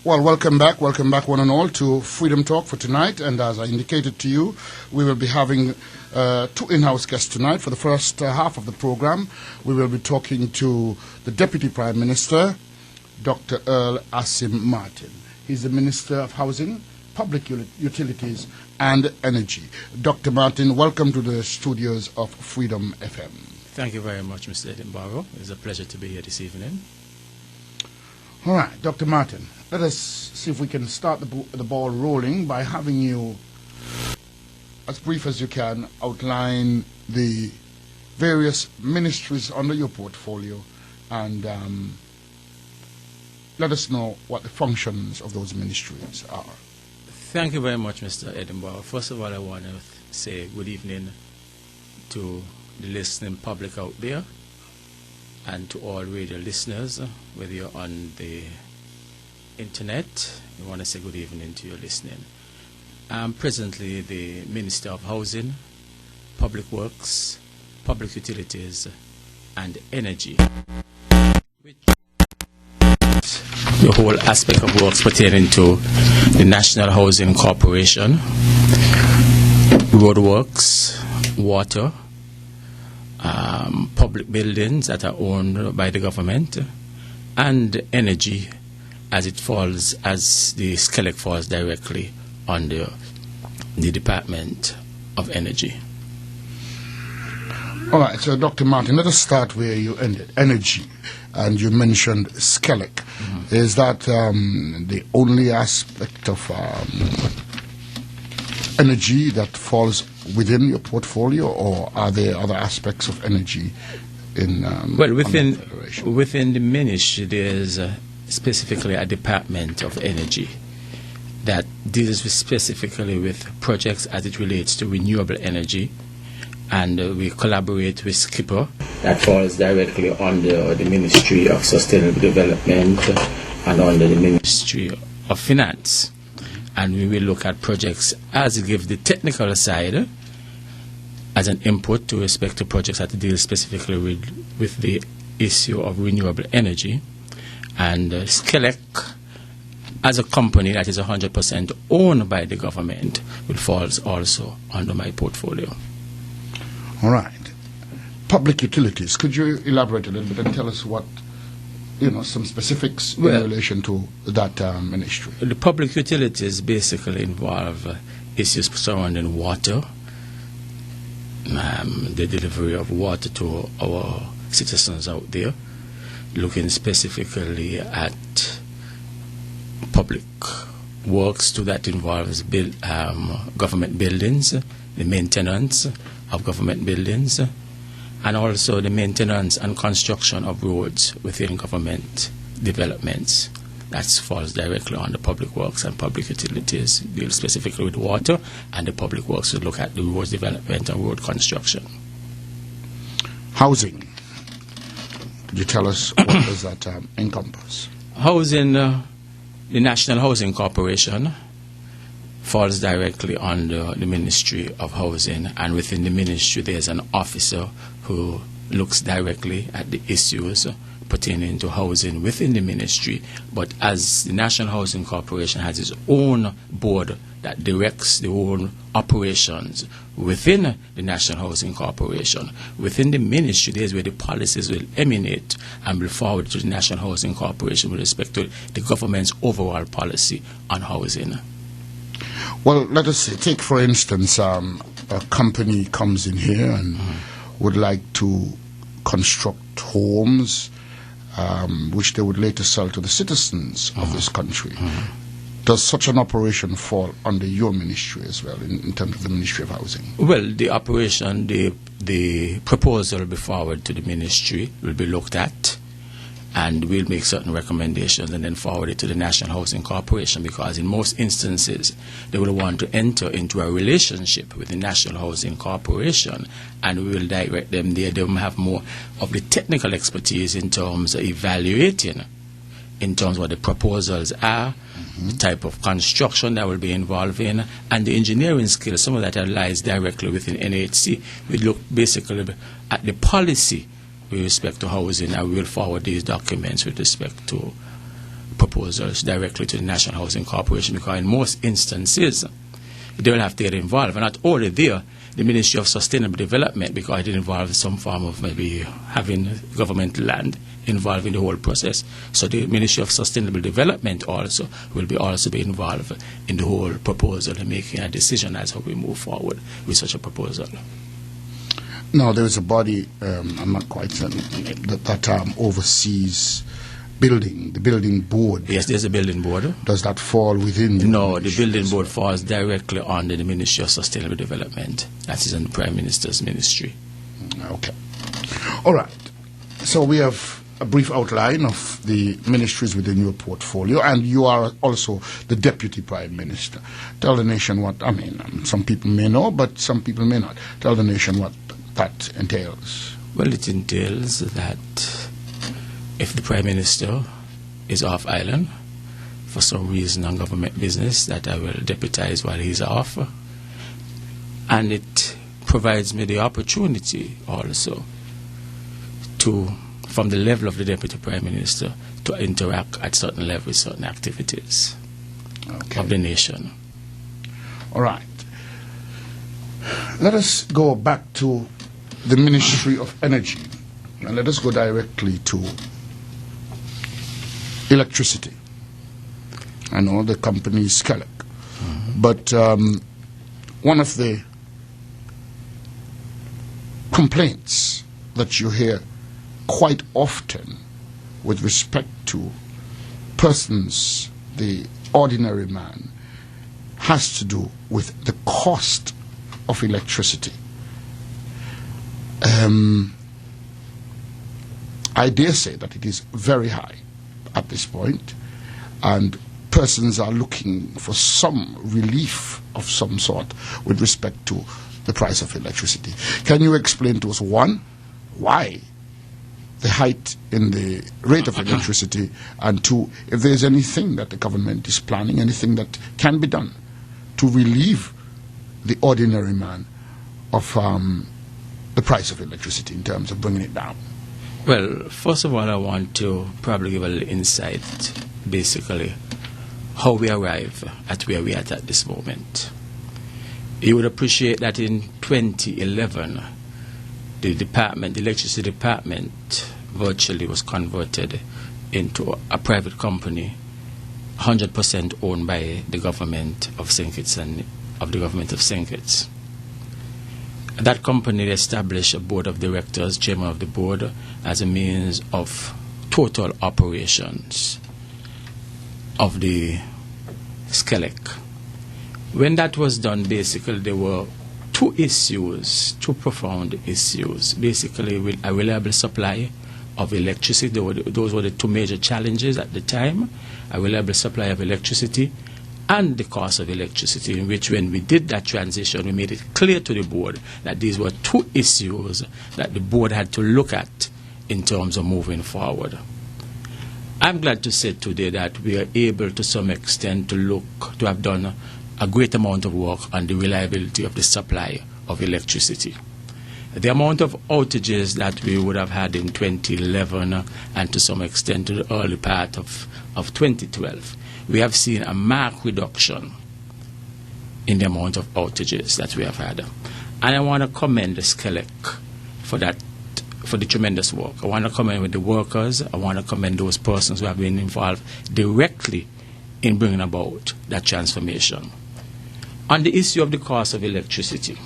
Well, welcome back one and all to Freedom Talk for tonight. And as I indicated to you, we will be having two in-house guests tonight. For the first half of the program, we will be talking to the Deputy Prime Minister, Dr. Earl Asim Martin. He's the Minister of Housing, Public Utilities and Energy. Dr. Martin, welcome to the studios of Freedom FM. Thank you very much, Mr. Edinborough. It's a pleasure to be here this evening. All right, Dr. Martin, let us see if we can start the ball rolling by having you, as brief as you can, outline the various ministries under your portfolio and let us know what the functions of those ministries are. Thank you very much, Mr. Edinborough. First of all, I want to say good evening to the listening public out there and to all radio listeners, whether you're on the internet. I want to say good evening to your listening. I'm presently the Minister of Housing, Public Works, Public Utilities and Energy, which the whole aspect of works pertaining to the National Housing Corporation, roadworks, water, public buildings that are owned by the government, and energy as it falls, as the SCELEC falls directly under the Department of Energy. All right, so Dr. Martin, let us start where you ended, energy, and you mentioned SCELEC. Mm-hmm. Is that the only aspect of energy that falls within your portfolio, or are there other aspects of energy in within the ministry there's specifically a Department of Energy that deals specifically with projects as it relates to renewable energy, and we collaborate with Skipper that falls directly under the Ministry of Sustainable Development and under the Ministry of Finance. And we will look at projects as it gives the technical side as an input to respect to projects that deal specifically with the issue of renewable energy. And SCELEC, as a company that is 100% owned by the government, will fall also under my portfolio. All right. Public utilities. Could you elaborate a little bit and tell us what, some specifics in relation to that ministry? The public utilities basically involve issues surrounding water, the delivery of water to our citizens out there, looking specifically at public works that involves government buildings, the maintenance of government buildings, and also the maintenance and construction of roads within government developments. That falls directly on the public works, and public utilities deal specifically with water, and the public works will look at the roads development and road construction. Housing. Could you tell us what does that encompass? Housing, the National Housing Corporation falls directly under the Ministry of Housing, and within the ministry there's an officer who looks directly at the issues pertaining to housing within the ministry. But as the National Housing Corporation has its own board that directs the own operations within the National Housing Corporation, within the ministry there's where the policies will emanate and will forward to the National Housing Corporation with respect to the government's overall policy on housing. Well, let us take, for instance, a company comes in here and would like to construct homes which they would later sell to the citizens of this country. Does such an operation fall under your ministry as well, in terms of the Ministry of Housing? Well, the operation, the proposal will be forwarded to the ministry, will be looked at, and we'll make certain recommendations and then forward it to the National Housing Corporation, because in most instances they will want to enter into a relationship with the National Housing Corporation, and we will direct them there. They will have more of the technical expertise in terms of evaluating, in terms of what the proposals are, the type of construction that will be involved in, and the engineering skills. Some of that lies directly within NHC. We look basically at the policy with respect to housing, and we will forward these documents with respect to proposals directly to the National Housing Corporation, because in most instances, they will have to get involved. And not only there, the Ministry of Sustainable Development, because it involves some form of maybe having government land involved in the whole process. So the Ministry of Sustainable Development also will be involved in the whole proposal and making a decision as how we move forward with such a proposal. Now, there is a body, I'm not quite certain, that oversees building, the building board. Yes, there's a building board. Does that fall within the No, the building board falls directly under the Ministry of Sustainable Development. That is in the Prime Minister's ministry. Okay. All right. So we have a brief outline of the ministries within your portfolio, and you are also the Deputy Prime Minister. Tell the nation what, some people may know, but some people may not. Tell the nation what that entails. Well, it entails that if the Prime Minister is off island for some reason on government business, that I will deputize while he's off. And it provides me the opportunity also to, from the level of the Deputy Prime Minister, to interact at certain levels with certain activities of the nation. All right. Let us go back to the Ministry of Energy, and let us go directly to electricity. I know the company is Skellig, but one of the complaints that you hear quite often with respect to persons, the ordinary man, has to do with the cost of electricity. I dare say that it is very high at this point, and persons are looking for some relief of some sort with respect to the price of electricity. Can you explain to us, one, why the height in the rate of electricity, and two, if there is anything that the government is planning, anything that can be done to relieve the ordinary man of the price of electricity in terms of bringing it down? Well, first of all, I want to probably give a little insight, basically, how we arrive at where we are at this moment. You would appreciate that in 2011, the electricity department, virtually was converted into a private company, 100% owned by the government of St. Kitts and of the government of St. Kitts. That company established a board of directors, chairman of the board, as a means of total operations of the Skellig. When that was done, basically there were two profound issues. Basically, a reliable supply of electricity. Those were the two major challenges at the time: a reliable supply of electricity and the cost of electricity, in which when we did that transition, we made it clear to the board that these were two issues that the board had to look at in terms of moving forward. I'm glad to say today that we are able to some extent to have done a great amount of work on the reliability of the supply of electricity. The amount of outages that we would have had in 2011 and to some extent to the early part of 2012, we have seen a marked reduction in the amount of outages that we have had. And I want to commend the Skellig for that, for the tremendous work. I want to commend the workers. I want to commend those persons who have been involved directly in bringing about that transformation. On the issue of the cost of electricity,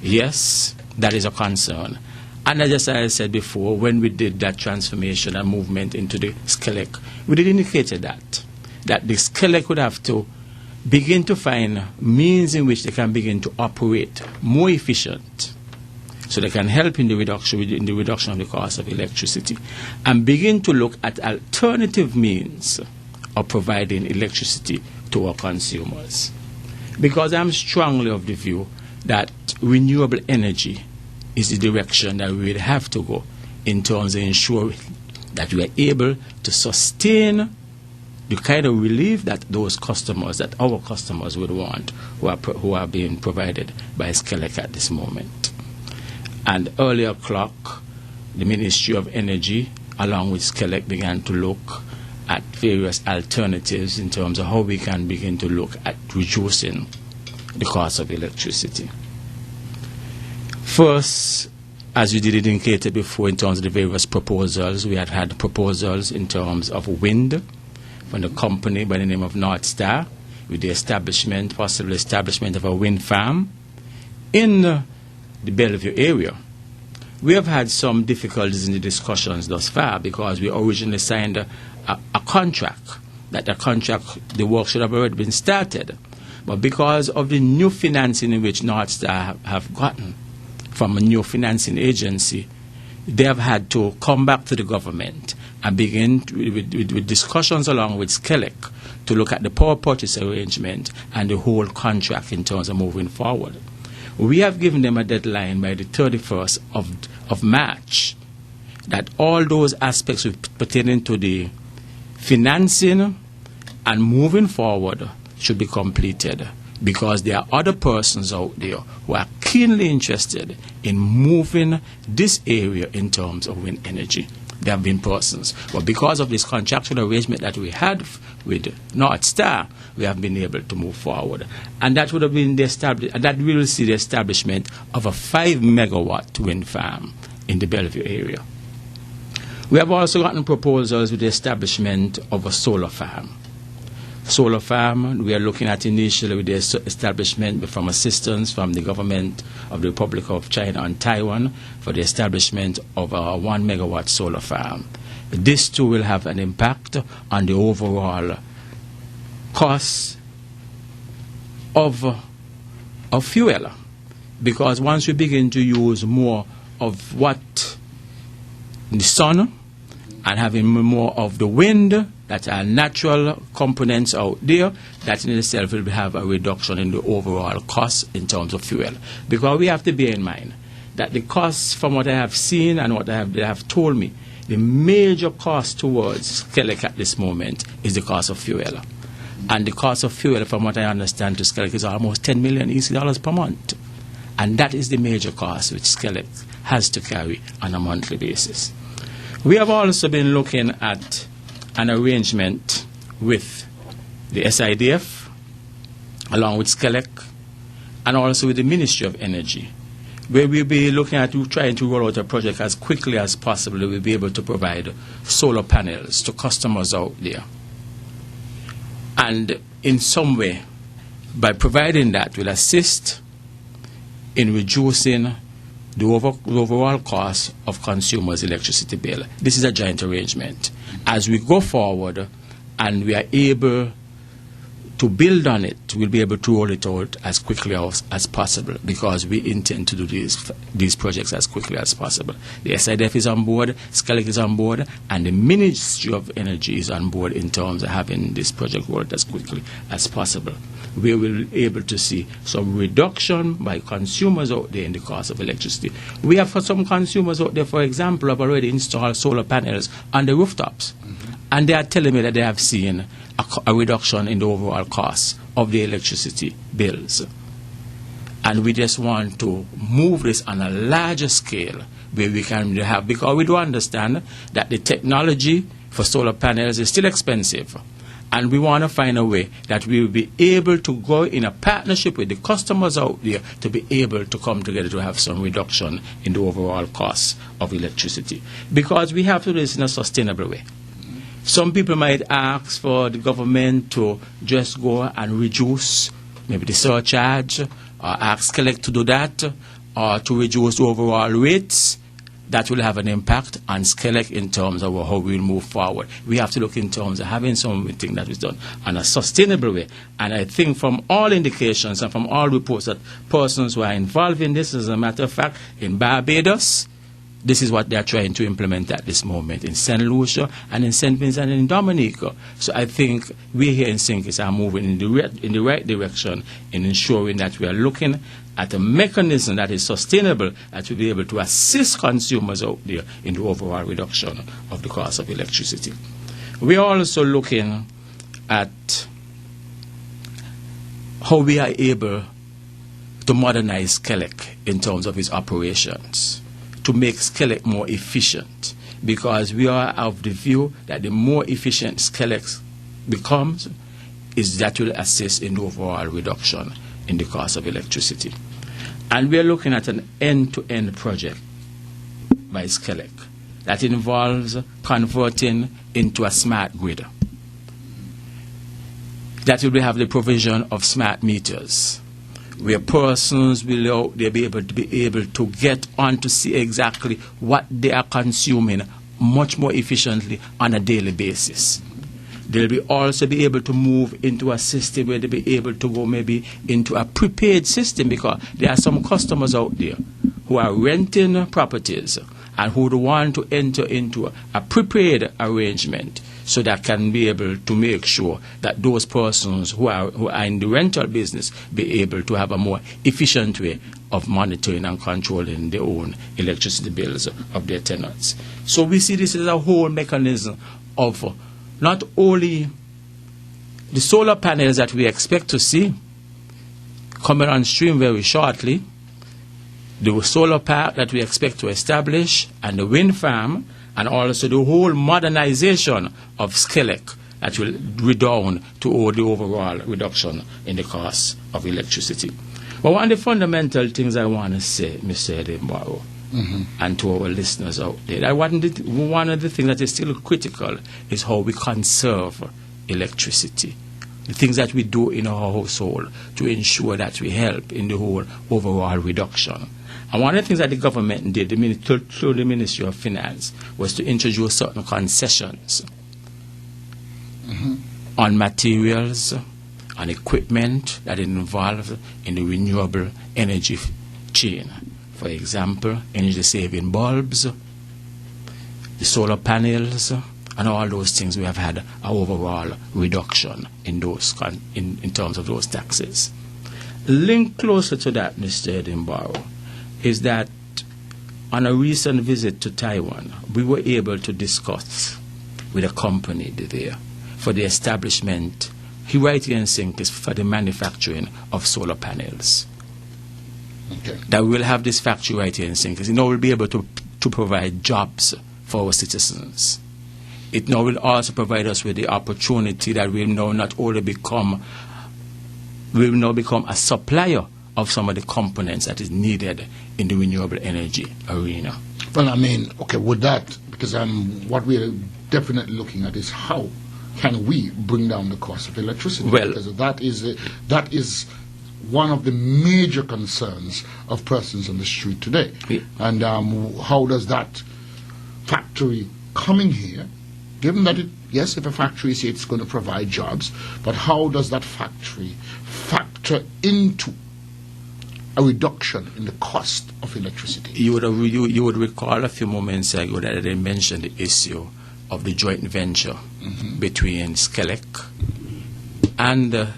yes, that is a concern. And as I said before, when we did that transformation and movement into the Skellig, we did indicate that the Skellig would have to begin to find means in which they can begin to operate more efficient, so they can help in the reduction of the cost of electricity, and begin to look at alternative means of providing electricity to our consumers. Because I'm strongly of the view that renewable energy is the direction that we will have to go in terms of ensuring that we are able to sustain the kind of relief that our customers would want, who are being provided by Skellig at this moment. And earlier the Ministry of Energy, along with Skellig, began to look at various alternatives in terms of how we can begin to look at reducing the cost of electricity. First, as you did indicate before, in terms of the various proposals, we had proposals in terms of wind from the company by the name of North Star, with the possible establishment of a wind farm in the Bellevue area. We have had some difficulties in the discussions thus far because we originally signed a contract, the work should have already been started. But because of the new financing in which North Star have gotten from a new financing agency, they have had to come back to the government and begin with discussions along with Skelec to look at the power purchase arrangement and the whole contract in terms of moving forward. We have given them a deadline by the 31st of March that all those aspects pertaining to the financing and moving forward should be completed, because there are other persons out there who are keenly interested in moving this area in terms of wind energy. There have been persons. But because of this contractual arrangement that we had with North Star, we have been able to move forward. And that would have been that we will see the establishment of a 5-megawatt wind farm in the Bellevue area. We have also gotten proposals with the establishment of a solar farm. Solar farm, we are looking at initially with the establishment from assistance from the government of the Republic of China and Taiwan for the establishment of a 1-megawatt solar farm. This too will have an impact on the overall cost of fuel, because once we begin to use more of what the sun and having more of the wind, that are natural components out there, that in itself will have a reduction in the overall cost in terms of fuel. Because we have to bear in mind that the costs, from what I have seen and what they have told me, the major cost towards Skelec at this moment is the cost of fuel. And the cost of fuel, from what I understand, to Skelec is almost $10 million EC per month. And that is the major cost which Skelec has to carry on a monthly basis. We have also been looking at an arrangement with the SIDF, along with Skelec, and also with the Ministry of Energy, where we'll be looking at trying to roll out a project as quickly as possible. We'll be able to provide solar panels to customers out there. And in some way, by providing that, will assist in reducing the overall cost of consumers' electricity bill. This is a joint arrangement. As we go forward and we are able to build on it, we'll be able to roll it out as quickly as possible, because we intend to do these projects as quickly as possible. The SIDF is on board, Skelec is on board, and the Ministry of Energy is on board in terms of having this project rolled as quickly as possible. We will be able to see some reduction by consumers out there in the cost of electricity. We have, for some consumers out there, for example, have already installed solar panels on the rooftops. And they are telling me that they have seen a reduction in the overall cost of the electricity bills. And we just want to move this on a larger scale where we can have, because we do understand that the technology for solar panels is still expensive. And we want to find a way that we will be able to go in a partnership with the customers out there to be able to come together to have some reduction in the overall cost of electricity. Because we have to do this in a sustainable way. Some people might ask for the government to just go and reduce maybe the surcharge, or ask Skelec to do that, or to reduce the overall rates. That will have an impact on Skelec in terms of how we will move forward. We have to look in terms of having something that is done in a sustainable way. And I think from all indications and from all reports that persons who are involved in this, as a matter of fact, in Barbados, this is what they are trying to implement at this moment in St. Lucia and in St. Vincent and in Dominica. So I think we here in Sinkis are moving in the right direction in ensuring that we are looking at a mechanism that is sustainable, that will be able to assist consumers out there in the overall reduction of the cost of electricity. We are also looking at how we are able to modernize Skelec in terms of its operations, to make Skelec more efficient. because we are of the view that the more efficient SCELEC becomes, is that will assist in the overall reduction in the cost of electricity. And we are looking at an end-to-end project by SCELEC that involves converting into a smart grid. That will have the provision of smart meters, where persons will be able to get on to see exactly what they are consuming much more efficiently on a daily basis. They'll also be able to move into a system where they'll be able to go maybe into a prepaid system, because there are some customers out there who are renting properties and who would want to enter into a prepaid arrangement, so that can be able to make sure that those persons who are in the rental business be able to have a more efficient way of monitoring and controlling their own electricity bills of their tenants. So we see this as a whole mechanism of not only the solar panels that we expect to see coming on stream very shortly, the solar park that we expect to establish, and the wind farm, and also the whole modernization of SCELEC that will redound to all the overall reduction in the cost of electricity. But one of the fundamental things I want to say, Mr. Edinborough, and to our listeners out there, that one of the things that is still critical is how we conserve electricity. The things that we do in our household to ensure that we help in the whole overall reduction. And one of the things that the government did, through the Ministry of Finance, was to introduce certain concessions on materials, on equipment that is involved in the renewable energy chain. For example, energy-saving bulbs, the solar panels, and all those things. We have had an overall reduction in those in terms of those taxes. Linked closer to that, Mr. Edinborough, is that on a recent visit to Taiwan, we were able to discuss with a company there for the establishment, right here in St. Kitts, for the manufacturing of solar panels. Okay. That we will have this factory right here in St. Kitts. We'll be able to provide jobs for our citizens. It now will also provide us with the opportunity that we will now not only become a supplier of some of the components that is needed in the renewable energy arena. Well, I mean, okay, with that, because what we're definitely looking at is how can we bring down the cost of electricity? Well, because that is one of the major concerns of persons on the street today. Yeah. And how does that factory coming here, given that yes, if a factory is here, it's going to provide jobs, but how does that factory factor into a reduction in the cost of electricity? You would recall a few moments ago that I mentioned the issue of the joint venture between SCELEC and the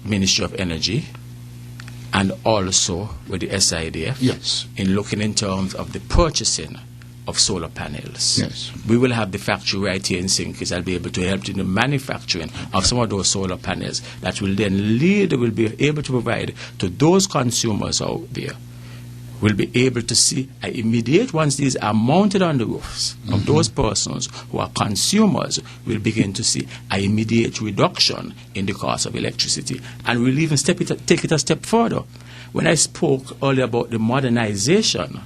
Ministry of Energy, and also with the SIDF, yes, in looking in terms of the purchasing of solar panels. Yes. We will have the factory right here in St. Kitts that will be able to help in the manufacturing of some of those solar panels that will then will be able to provide to those consumers out there. Will be able to see an immediate, once these are mounted on the roofs of those persons who are consumers, will begin to see an immediate reduction in the cost of electricity. And we'll even take it a step further. When I spoke earlier about the modernization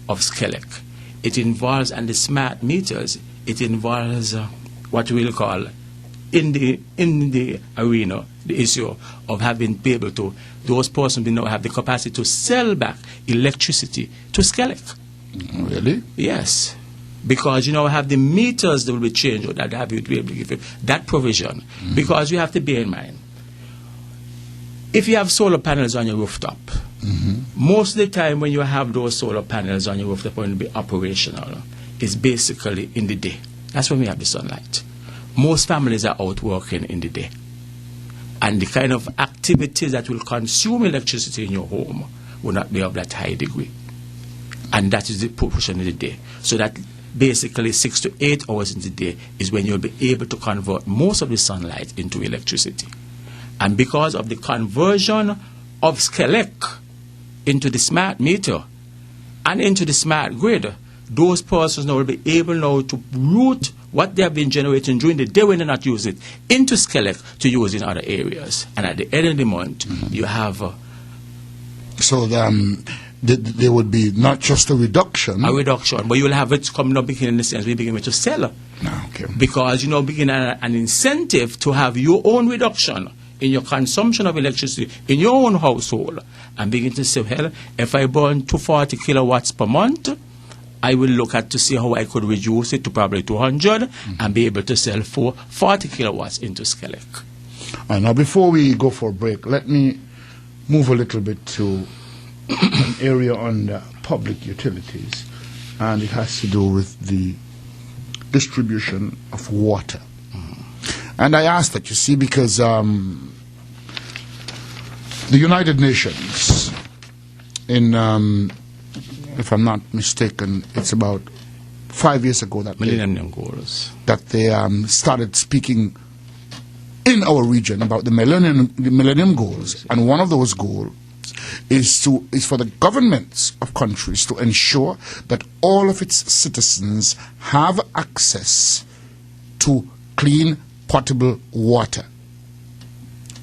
of SCELEC, it involves, and the smart meters, it involves what we'll call in the arena, the issue of having be able to, those persons will now have the capacity to sell back electricity to SCELEC. Really? Yes. Because have the meters that will be changed, or that have you to be able to give you that provision. Because you have to bear in mind, if you have solar panels on your rooftop, most of the time when you have those solar panels on your rooftop going to be operational, is basically in the day. That's when we have the sunlight. Most families are out working in the day. And the kind of activities that will consume electricity in your home will not be of that high degree. And that is the portion of the day. So that basically 6 to 8 hours in the day is when you'll be able to convert most of the sunlight into electricity. And because of the conversion of SCELEC into the smart meter and into the smart grid, those persons now will be able now to route what they have been generating during the day when they're not using it into Skelec to use in other areas. And at the end of the month, you have... so there would be not just a reduction. A reduction, but you will have it coming up beginning in the sense we begin to sell. Okay. Because, begin an incentive to have your own reduction in your consumption of electricity in your own household, and begin to say, well, if I burn 240 kilowatts per month, I will look at to see how I could reduce it to probably 200 and be able to sell for 40 kilowatts into Skelec. Now, before we go for a break, let me move a little bit to an area on public utilities, and it has to do with the distribution of water. And I ask that, you see, because the United Nations, if I'm not mistaken, it's about 5 years ago that Millennium Goals, that they started speaking in our region about the Millennium Goals, and one of those goals is for the governments of countries to ensure that all of its citizens have access to clean, potable water.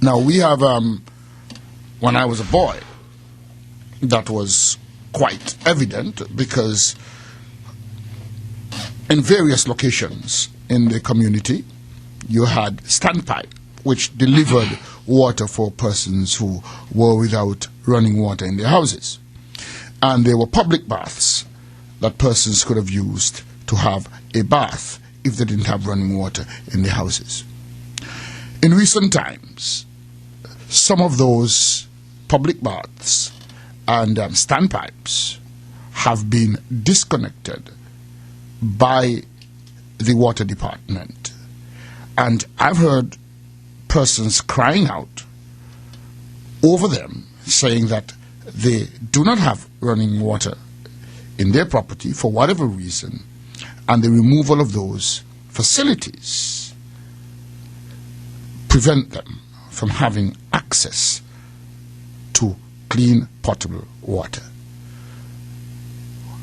Now, we have, when I was a boy, that was quite evident, because in various locations in the community, you had standpipe, which delivered water for persons who were without running water in their houses. And there were public baths that persons could have used to have a bath if they didn't have running water in their houses. In recent times, some of those public baths and standpipes have been disconnected by the water department. And I've heard persons crying out over them, saying that they do not have running water in their property for whatever reason, and the removal of those facilities prevent them from having access to clean, potable water.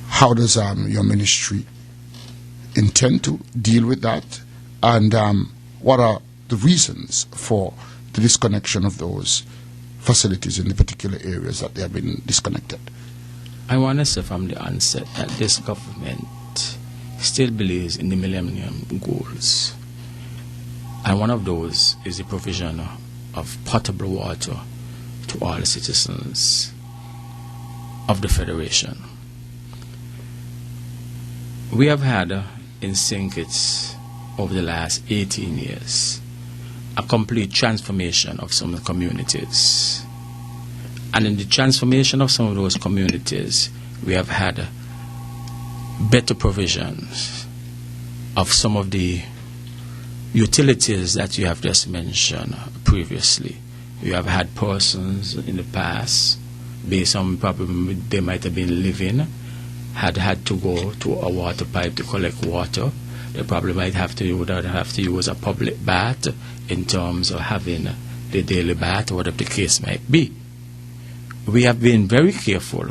How does your ministry intend to deal with that? And what are the reasons for the disconnection of those facilities in the particular areas that they have been disconnected? I want to say from the onset that this government still believes in the Millennium Goals. And one of those is the provision of potable water to all the citizens of the Federation. We have had in St. Kitts over the last 18 years a complete transformation of some of the communities. And in the transformation of some of those communities, we have had better provisions of some of the utilities that you have just mentioned previously. You have had persons in the past, based on problem they might have been living, had to go to a water pipe to collect water. They probably might have to use a public bath in terms of having the daily bath, or whatever the case might be. We have been very careful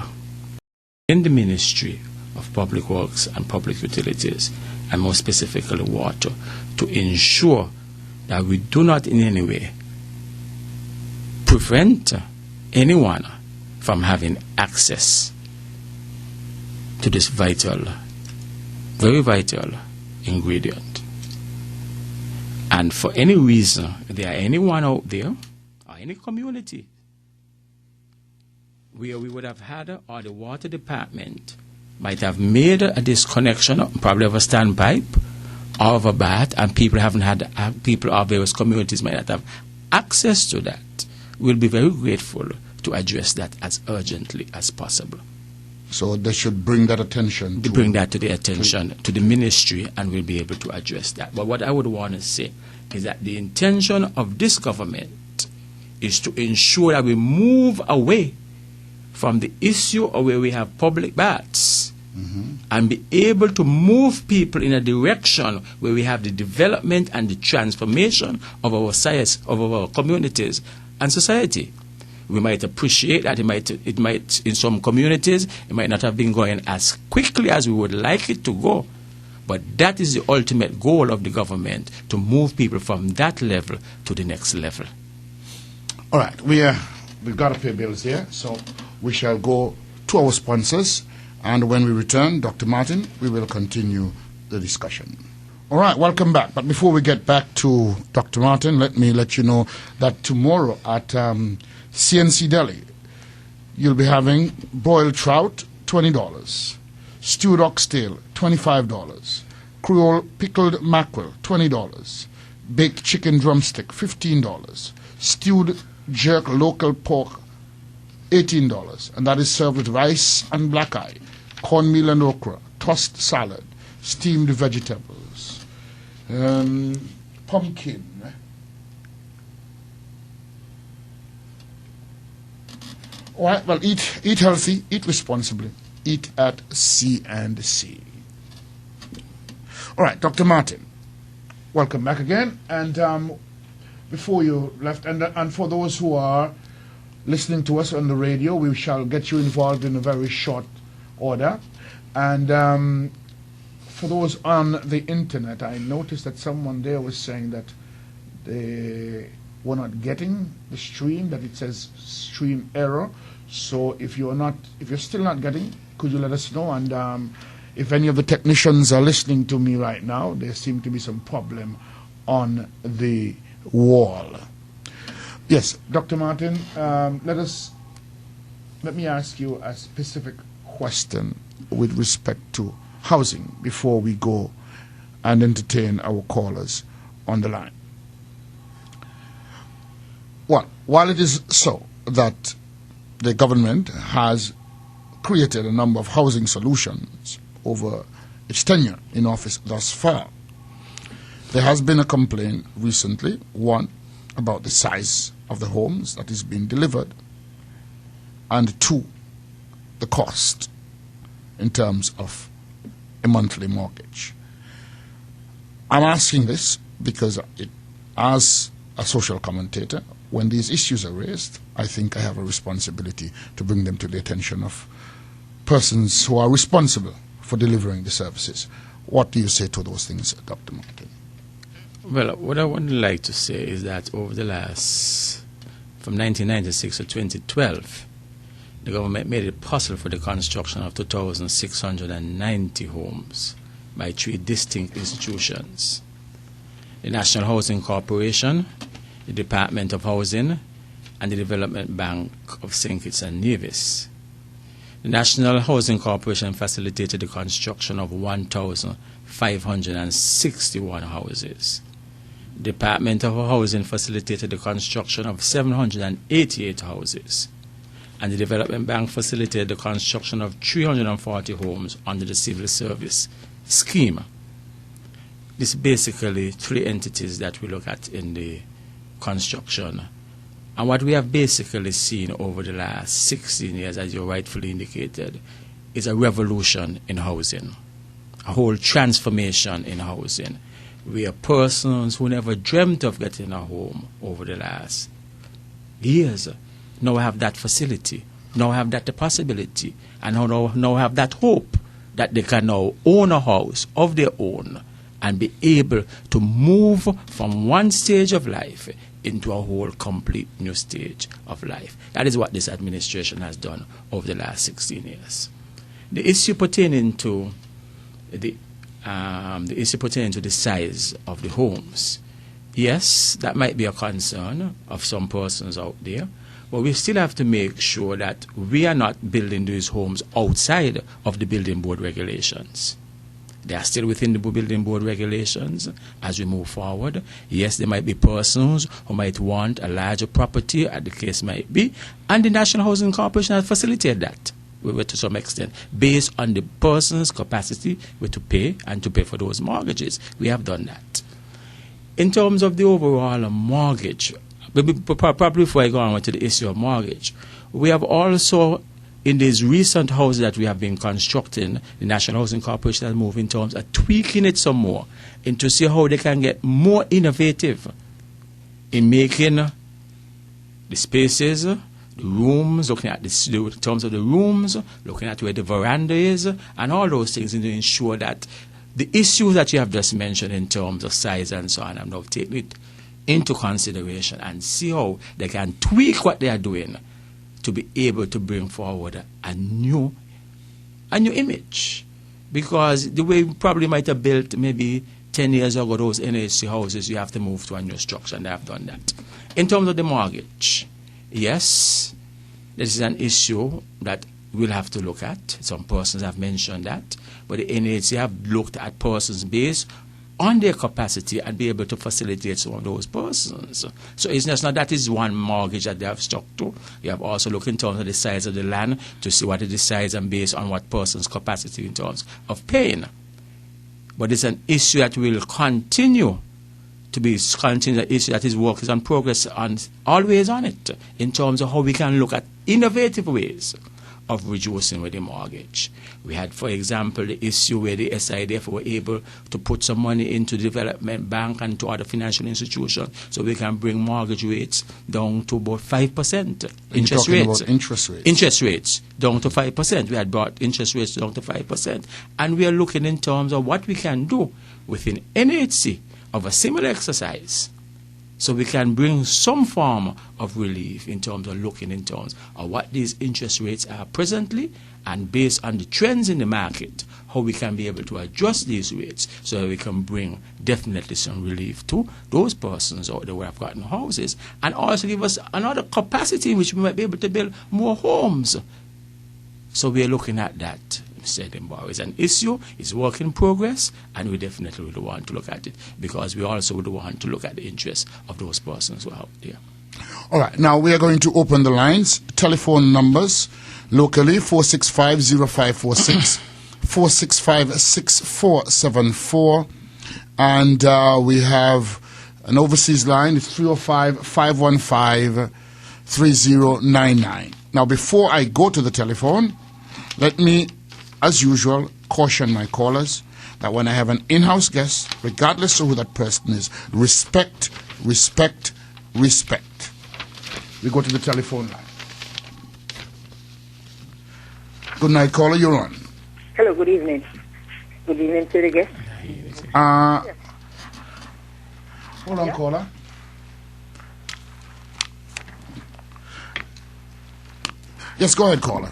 in the Ministry of Public Works and Public Utilities, and more specifically water, to ensure that we do not in any way prevent anyone from having access to this vital, very vital ingredient. And for any reason, if there are anyone out there, or any community, where we would have had, or the water department might have made a disconnection, probably of a standpipe or of a bath, and people haven't had, people of various communities might not have access to that, we'll be very grateful to address that as urgently as possible. So they should bring that attention to bring that to the attention to the ministry, and we'll be able to address that. But what I would want to say is that the intention of this government is to ensure that we move away from the issue of where we have public baths, and be able to move people in a direction where we have the development and the transformation of our science, of our communities and society. We might appreciate that it might in some communities, it might not have been going as quickly as we would like it to go. But that is the ultimate goal of the government, to move people from that level to the next level. All right, we've got to pay bills here, so we shall go to our sponsors, and when we return, Dr. Martin, we will continue the discussion. All right, welcome back. But before we get back to Dr. Martin, let me let you know that tomorrow at CNC Deli, you'll be having broiled trout, $20, stewed oxtail, $25, Creole pickled mackerel, $20, baked chicken drumstick, $15, stewed jerk local pork, $18, and that is served with rice and black eye, cornmeal and okra, tossed salad, steamed vegetables, pumpkin, all right, well, eat healthy, eat responsibly, eat at C&C. All right, Dr. Martin, welcome back again. And before you left, and for those who are listening to us on the radio, we shall get you involved in a very short order. And for those on the internet, I noticed that someone there was saying that they were not getting the stream, that it says stream error. So if you're still not getting, could you let us know? And if any of the technicians are listening to me right now, there seem to be some problem on the wall. Yes, Dr. Martin, let me ask you a specific question with respect to housing before we go and entertain our callers on the line. Well, while it is so that the government has created a number of housing solutions over its tenure in office thus far, there has been a complaint recently, one, about the size of the homes that is being delivered, and two, the cost in terms of a monthly mortgage. I'm asking this because as a social commentator, when these issues are raised, I think I have a responsibility to bring them to the attention of persons who are responsible for delivering the services. What do you say to those things, Dr. Martin? Well, what I would like to say is that over the last, from 1996 to 2012, the government made it possible for the construction of 2,690 homes by three distinct institutions: the National Housing Corporation, the Department of Housing, and the Development Bank of St. Kitts and Nevis. The National Housing Corporation facilitated the construction of 1,561 houses. The Department of Housing facilitated the construction of 788 houses. And the Development Bank facilitated the construction of 340 homes under the Civil Service scheme. This is basically three entities that we look at in the construction. And what we have basically seen over the last 16 years, as you rightfully indicated, is a revolution in housing, a whole transformation in housing, where persons who never dreamt of getting a home over the last years now have that facility, now have that possibility, and now have that hope that they can now own a house of their own and be able to move from one stage of life into a whole complete new stage of life. That is what this administration has done over the last 16 years. The issue pertaining to the size of the homes, yes, that might be a concern of some persons out there, but we still have to make sure that we are not building these homes outside of the building board regulations. They are still within the building board regulations as we move forward. Yes, there might be persons who might want a larger property, as the case might be, and the National Housing Corporation has facilitated that to some extent, based on the person's capacity to pay and to pay for those mortgages. We have done that. In terms of the overall mortgage, probably before I go on to the issue of mortgage, we have also, in these recent houses that we have been constructing, the National Housing Corporation has moved in terms of tweaking it some more and to see how they can get more innovative in making the spaces rooms, looking at in terms of the rooms, looking at where the veranda is, and all those things, and to ensure that the issues that you have just mentioned in terms of size and so on, I'm now taking it into consideration and see how they can tweak what they are doing to be able to bring forward a new image. Because the way we probably might have built maybe 10 years ago, those NHC houses, you have to move to a new structure, and they have done that. In terms of the mortgage, yes, this is an issue that we'll have to look at. Some persons have mentioned that, but the NHC have looked at persons based on their capacity and be able to facilitate some of those persons. So it's just not that is one mortgage that they have stuck to. You have also looked in terms of the size of the land to see what it is size and based on what person's capacity in terms of paying. But it's an issue that will continue to be an issue that is work is in progress and always on it in terms of how we can look at innovative ways of reducing with the mortgage. We had, for example, the issue where the SIDF were able to put some money into the development bank and to other financial institutions so we can bring mortgage rates down to about 5%. Interest rates down to 5%. We had brought interest rates down to 5%. And we are looking in terms of what we can do within NHC of a similar exercise, so we can bring some form of relief in terms of looking in terms of what these interest rates are presently, and based on the trends in the market, how we can be able to adjust these rates so that we can bring definitely some relief to those persons out there who have gotten houses, and also give us another capacity in which we might be able to build more homes. So we are looking at that. Edinborough is an issue, it's work in progress, and we definitely would want to look at it because we also would want to look at the interests of those persons who are out there. All right, now we are going to open the lines. Telephone numbers locally 465-0546, 465-6474, and we have an overseas line, it's 305-515-3099. Now, before I go to the telephone, let me, as usual, caution my callers that when I have an in-house guest, regardless of who that person is, respect, respect, respect. We go to the telephone line. Good night, caller, you're on. Hello, good evening. Good evening to the guest. Hold on, caller. Yes, go ahead, caller.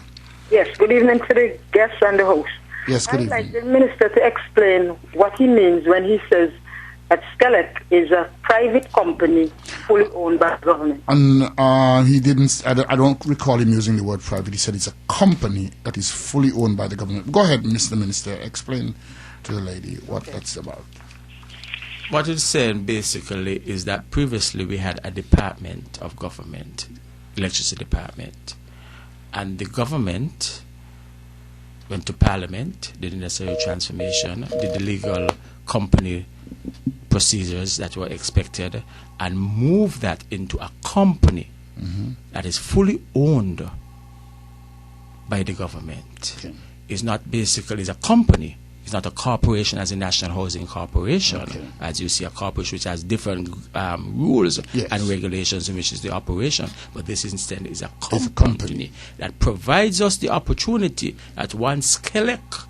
Yes, good evening to the guests and the host. Yes, good evening. I'd like the minister to explain what he means when he says that Skelec is a private company fully owned by the government. And he didn't, I don't recall him using the word private. He said it's a company that is fully owned by the government. Go ahead, Mr. Minister, explain to the lady what that's about. What it's saying basically is that previously we had a department of government, electricity department. And the government went to Parliament, did the necessary transformation, did the legal company procedures that were expected, and moved that into a company that is fully owned by the government. Okay. It's not basically, it's a company. It's not a corporation as a National Housing Corporation, as you see a corporation which has different rules and regulations in which is the operation. But this instead is a company that provides us the opportunity that once Skelec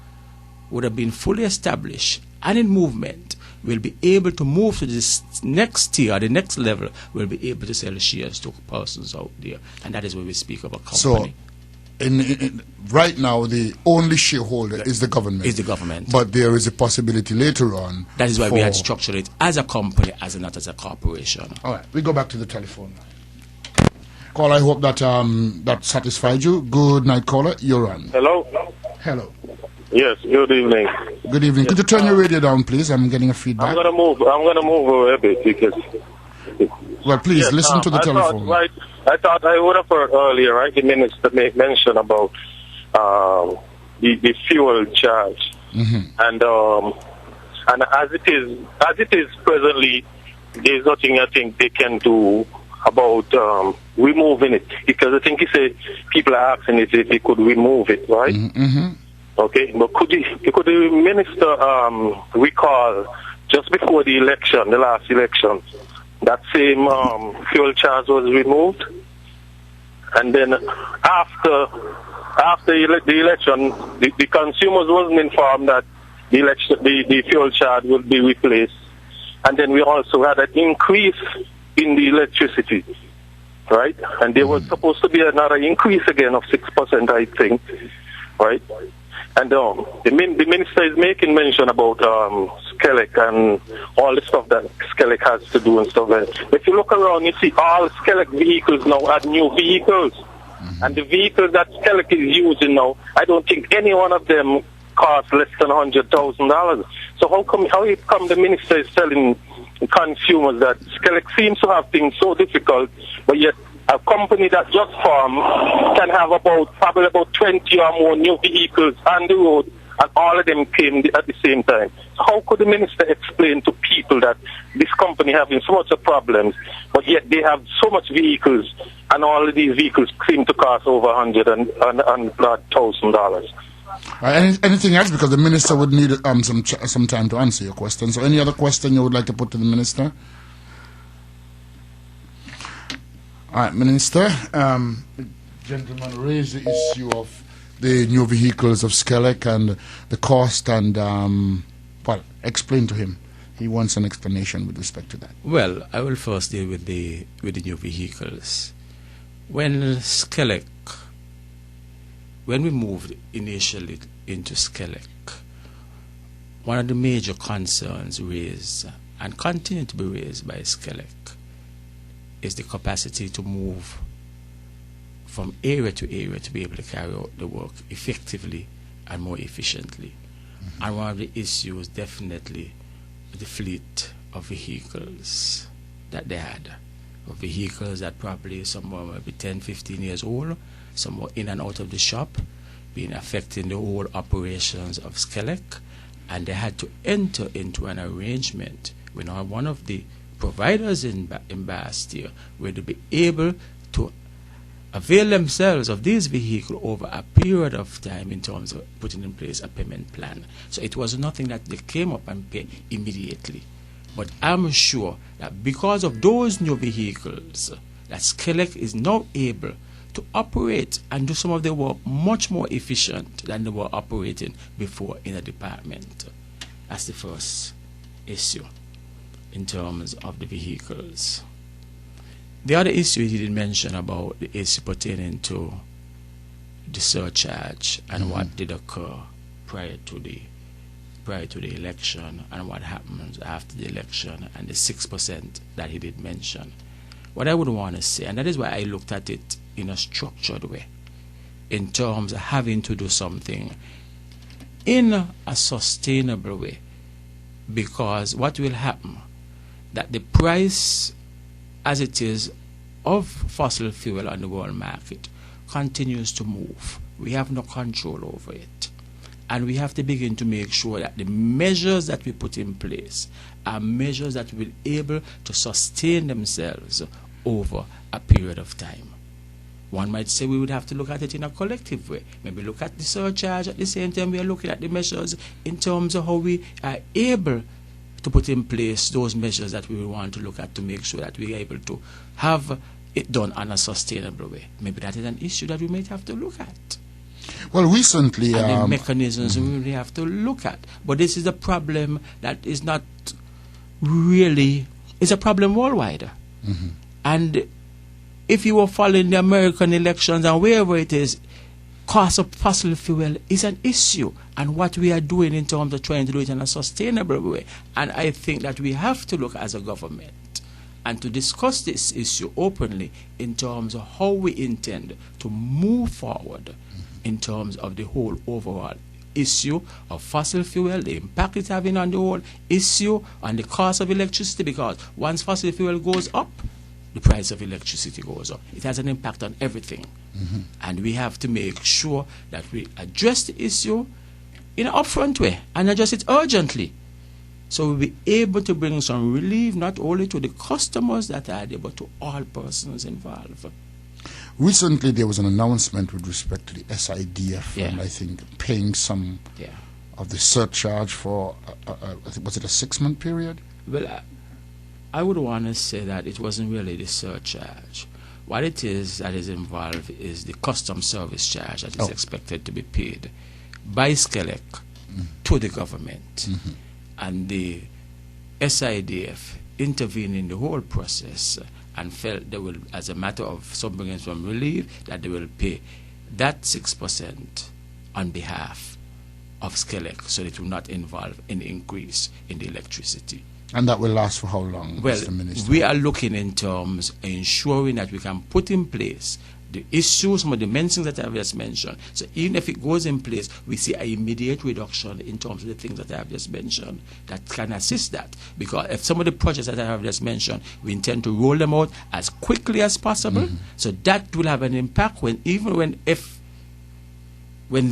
would have been fully established and in movement, we'll be able to move to this next tier, the next level, we'll be able to sell shares to persons out there. And that is when we speak of a company. So, right now, the only shareholder is the government. Is the government. But there is a possibility later on. That is why we had structured it as a company, as not as a corporation. All right, we go back to the telephone line. Caller, I hope that that satisfied you. Good night, caller. You're on. Hello. Hello. Yes. Good evening. Good evening. Could you turn your radio down, please? I'm getting a feedback. I'm gonna move a bit because. Well, please listen to the telephone. I thought I would have heard earlier, right? The minister made mention about the fuel charge, and as it is presently, there's nothing I think they can do about removing it, because I think he said people are asking if they could remove it, right? Okay, but could the minister recall just before the election, the last election, that same fuel charge was removed? And then after the election, the consumers wasn't informed that the fuel charge would be replaced. And then we also had an increase in the electricity, right? And there was supposed to be another increase again of 6%, I think, right? And the minister is making mention about Skelec and all the stuff that Skelec has to do and stuff like that. If you look around, you see all Skelec vehicles now are new vehicles. And the vehicles that Skelec is using now, I don't think any one of them costs less than $100,000. So how come the minister is telling consumers that Skelec seems to have things so difficult, but yet a company that just formed can have probably about 20 or more new vehicles on the road, and all of them came at the same time. So how could the minister explain to people that this company having so much of problems, but yet they have so much vehicles, and all of these vehicles seem to cost over $100,000? Anything else? Because the minister would need some time to answer your question. So any other question you would like to put to the minister? All right, Minister. Gentleman raised the issue of the new vehicles of Skelec and the cost, and explain to him. He wants an explanation with respect to that. Well, I will first deal with the new vehicles. When we moved initially into Skelec, one of the major concerns raised and continue to be raised by Skelec is the capacity to move from area to area to be able to carry out the work effectively and more efficiently. And one of the issues definitely the fleet of vehicles that they had, of vehicles that probably some were maybe 10, 15 years old, some were in and out of the shop, being affecting the whole operations of Skelec, and they had to enter into an arrangement with one of the providers in Basseterre, where they be able to avail themselves of these vehicles over a period of time in terms of putting in place a payment plan. So it was nothing that they came up and paid immediately. But I'm sure that because of those new vehicles, that Skelec is now able to operate and do some of their work much more efficient than they were operating before in the department. That's the first issue in terms of the vehicles. The other issue he did mention about the issue pertaining to the surcharge and what did occur prior to the election and what happens after the election and the 6% that he did mention. What I would want to say, and that is why I looked at it in a structured way, in terms of having to do something in a sustainable way, because what will happen, that the price as it is of fossil fuel on the world market continues to move. We have no control over it. And we have to begin to make sure that the measures that we put in place are measures that will be able to sustain themselves over a period of time. One might say we would have to look at it in a collective way. Maybe look at the surcharge at the same time we are looking at the measures in terms of how we are able to put in place those measures that we want to look at to make sure that we are able to have it done on a sustainable way. Maybe that is an issue that we might have to look at. Well, recently... And the mechanisms we really have to look at. But this is a problem that is not really... It's a problem worldwide. And if you were following the American elections and wherever it is, cost of fossil fuel is an issue, and what we are doing in terms of trying to do it in a sustainable way. And I think that we have to look as a government and to discuss this issue openly in terms of how we intend to move forward in terms of the whole overall issue of fossil fuel, the impact it's having on the whole issue, on the cost of electricity, because once fossil fuel goes up, the price of electricity goes up. It has an impact on everything. And we have to make sure that we address the issue in an upfront way and address it urgently, so we'll be able to bring some relief not only to the customers that are there, but to all persons involved. Recently there was an announcement with respect to the SIDF, and I think paying some of the surcharge for, was it a 6-month period? Well, I would want to say that it wasn't really the surcharge, What it is that is involved is the custom service charge that is expected to be paid by Skelec to the government. And the SIDF intervened in the whole process and felt they will, as a matter of some relief, that they will pay that 6% on behalf of Skelec, so it will not involve an increase in the electricity. And that will last for how long, well, Mr. Minister? We are looking in terms of ensuring that we can put in place the issues, some of the main things that I have just mentioned. So even if it goes in place, we see an immediate reduction in terms of the things that I have just mentioned that can assist that. Because if some of the projects that I have just mentioned, we intend to roll them out as quickly as possible. So that will have an impact when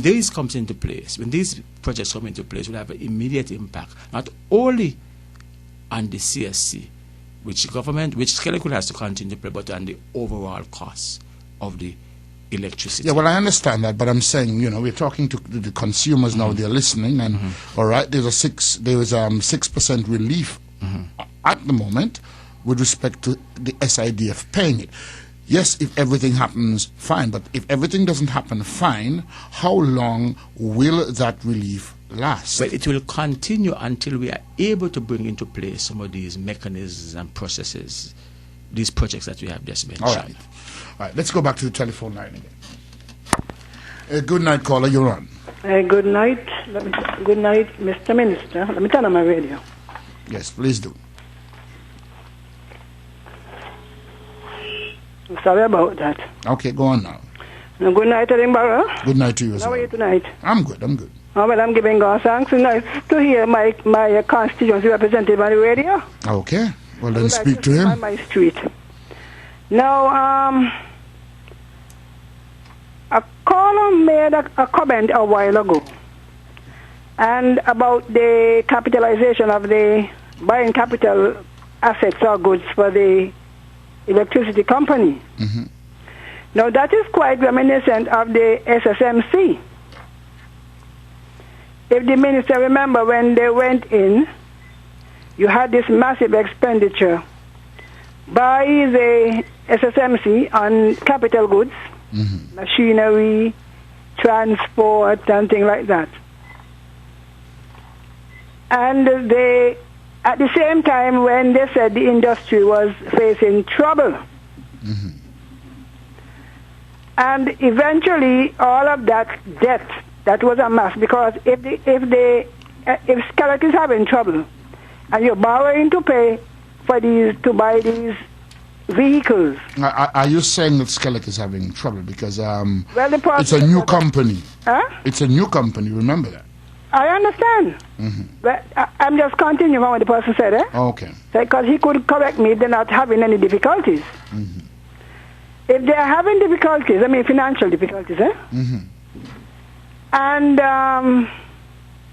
these comes into place, when these projects come into place, will have an immediate impact, not only on the CSC, which Skelec has to continue to pay, but on the overall cost of the electricity. Yeah, well, I understand that, but I'm saying, we're talking to the consumers now. They're listening, and all right, there's 6% relief at the moment with respect to the SIDF paying it. Yes, if everything happens, fine. But if everything doesn't happen, fine. How long will that relief last? Well, it will continue until we are able to bring into place some of these mechanisms and processes, these projects that we have just mentioned. All right. Let's go back to the telephone line again. Good night, caller. You're on. Good night. Good night, Mr. Minister. Let me turn on my radio. Yes, please do. Sorry about that. Okay, go on now. Good night, Edinborough. Good night to you as well. How are you tonight? I'm good. Oh, well, I'm giving God thanks. It's nice to hear my constituency represented by the radio. Okay. Well, then speak to him. On my street. Now, a caller made a comment a while ago and about the capitalization of the buying capital assets or goods for the electricity company. Now, that is quite reminiscent of the SSMC. If the minister remember, when they went in, you had this massive expenditure by the SSMC on capital goods, machinery, transport, and things like that. And they, at the same time, when they said the industry was facing trouble, and eventually all of that debt that was amassed, because if Skelec is having trouble and you're borrowing to pay for to buy these vehicles. Are you saying that Skelec is having trouble because well, it's a new company? Huh? It's a new company. Remember that. I understand. But I'm just continuing on what the person said. Okay. Because he could correct me if they're not having any difficulties. If they're having difficulties, I mean financial difficulties, and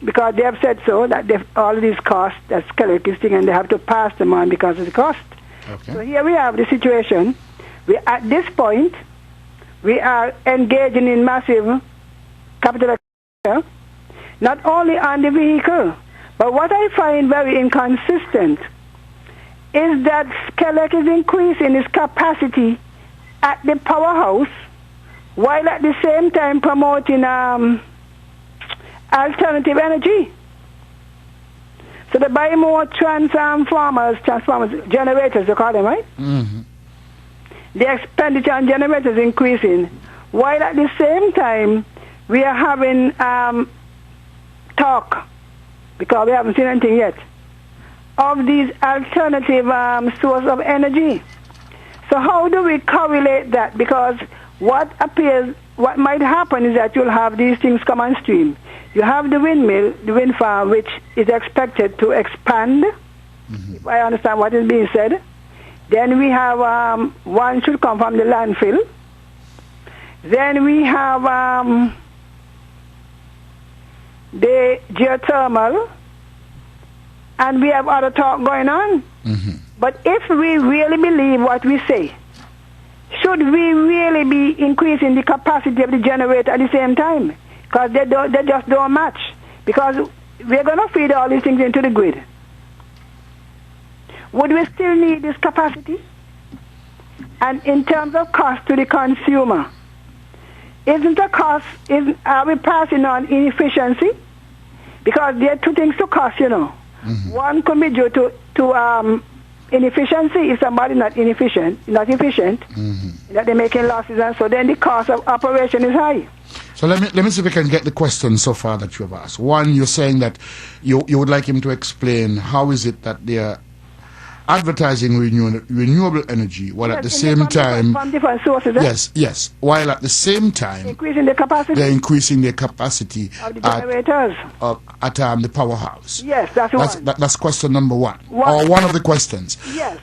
because they have said so, that all of these costs that Skelec is taking, and they have to pass them on because of the cost. Okay. So here we have the situation. At this point, we are engaging in massive capital expenditure, not only on the vehicle, but what I find very inconsistent is that Skelec is increasing its capacity at the powerhouse while at the same time promoting alternative energy. So they buy more transformers, generators, they call them, right? The expenditure on generators is increasing, while at the same time we are having talk, because we haven't seen anything yet, of these alternative source of energy. So how do we correlate that? Because what might happen is that you'll have these things come on stream. You have the windmill, the wind farm, which is expected to expand, if I understand what is being said. Then we have one should come from the landfill. Then we have the geothermal, and we have other talk going on. But if we really believe what we say, should we really be increasing the capacity of the generator at the same time? Because they just don't match. Because we're going to feed all these things into the grid. Would we still need this capacity? And in terms of cost to the consumer, isn't the cost, are we passing on inefficiency? Because there are two things to cost, you know. One could be due to inefficiency if somebody not efficient, that they're making losses, and so then the cost of operation is high. So let me see if I can get the question so far that you have asked. One, you're saying that you would like him to explain how is it that they are advertising renewable energy while at the same time from different sources. Yes. While at the same time increasing the capacity. They're increasing their capacity of the generators at the powerhouse. Yes, that's question number one. Or one of the questions. Yes.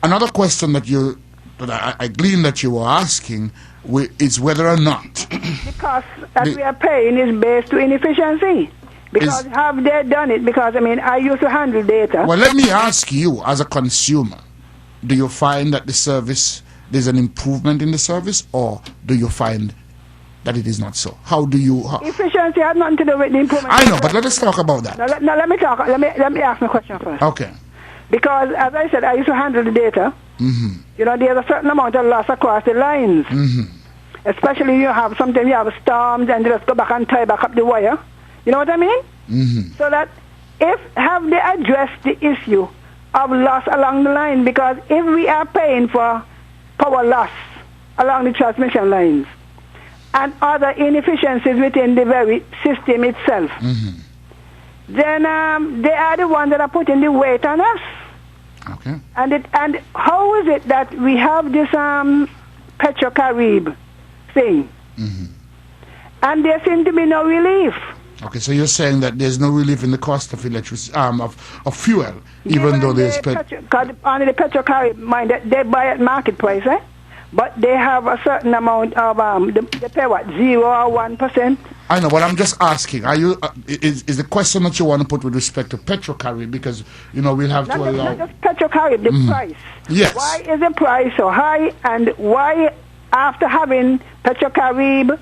Another question that I glean that you were asking is whether or not the cost that we are paying is based to inefficiency. Because have they done it? Because, I used to handle data. Well, let me ask you, as a consumer, do you find that the service, there's an improvement in the service, or do you find that it is not so? How do you... Efficiency has nothing to do with the improvement. I know, but let us talk about that. Now, let me talk. Let me ask my question first. Okay. Because, as I said, I used to handle the data. You know, there's a certain amount of loss across the lines. Especially sometimes you have storms and they just go back and tie back up the wire. You know what I mean? So that have they addressed the issue of loss along the line? Because if we are paying for power loss along the transmission lines and other inefficiencies within the very system itself, then they are the ones that are putting the weight on us. Okay. And how is it that we have this Petrocarib thing, and there seems to be no relief? Okay, so you're saying that there's no relief in the cost of electricity, of fuel, even though there's... Only the Petrocarib, mind that they buy at market price, but they have a certain amount of, they pay what, 0 or 1%? I know, but I'm just asking, are you, is the question that you want to put with respect to Petrocarib, because, we'll have to allow... Not just Petrocarib, the price. Yes. Why is the price so high, and why, after having Petrocarib,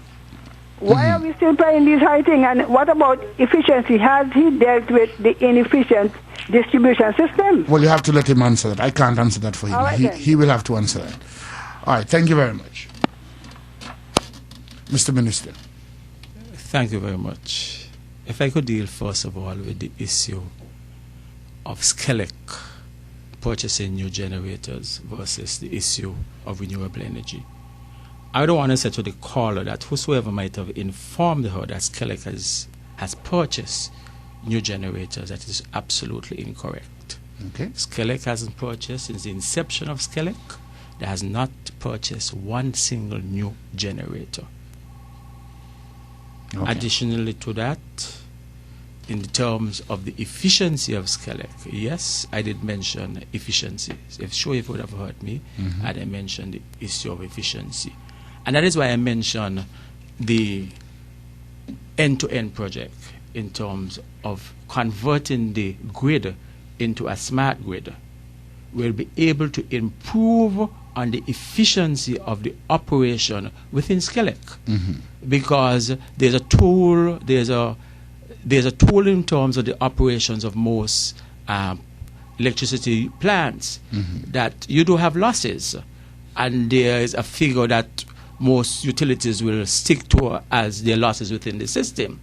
why are we still paying these high things? And what about efficiency? Has he dealt with the inefficient distribution system? Well, you have to let him answer that. I can't answer that for him. Right, he will have to answer that. All right, thank you very much. Mr. Minister. Thank you very much. If I could deal first of all with the issue of Skelec purchasing new generators versus the issue of renewable energy. I don't want to say to the caller that whosoever might have informed her that Skelec has purchased new generators, that is absolutely incorrect. Okay. Skelec hasn't purchased since the inception of Skelec. They has not purchased one single new generator. Okay. Additionally to that, in the terms of the efficiency of Skelec, yes, I did mention efficiency. If you would have heard me, I did mention the issue of efficiency. And that is why I mentioned the end-to-end project in terms of converting the grid into a smart grid. We'll be able to improve on the efficiency of the operation within Skelec, because there's a tool in terms of the operations of most electricity plants that you do have losses, and there is a figure that most utilities will stick to as their losses within the system.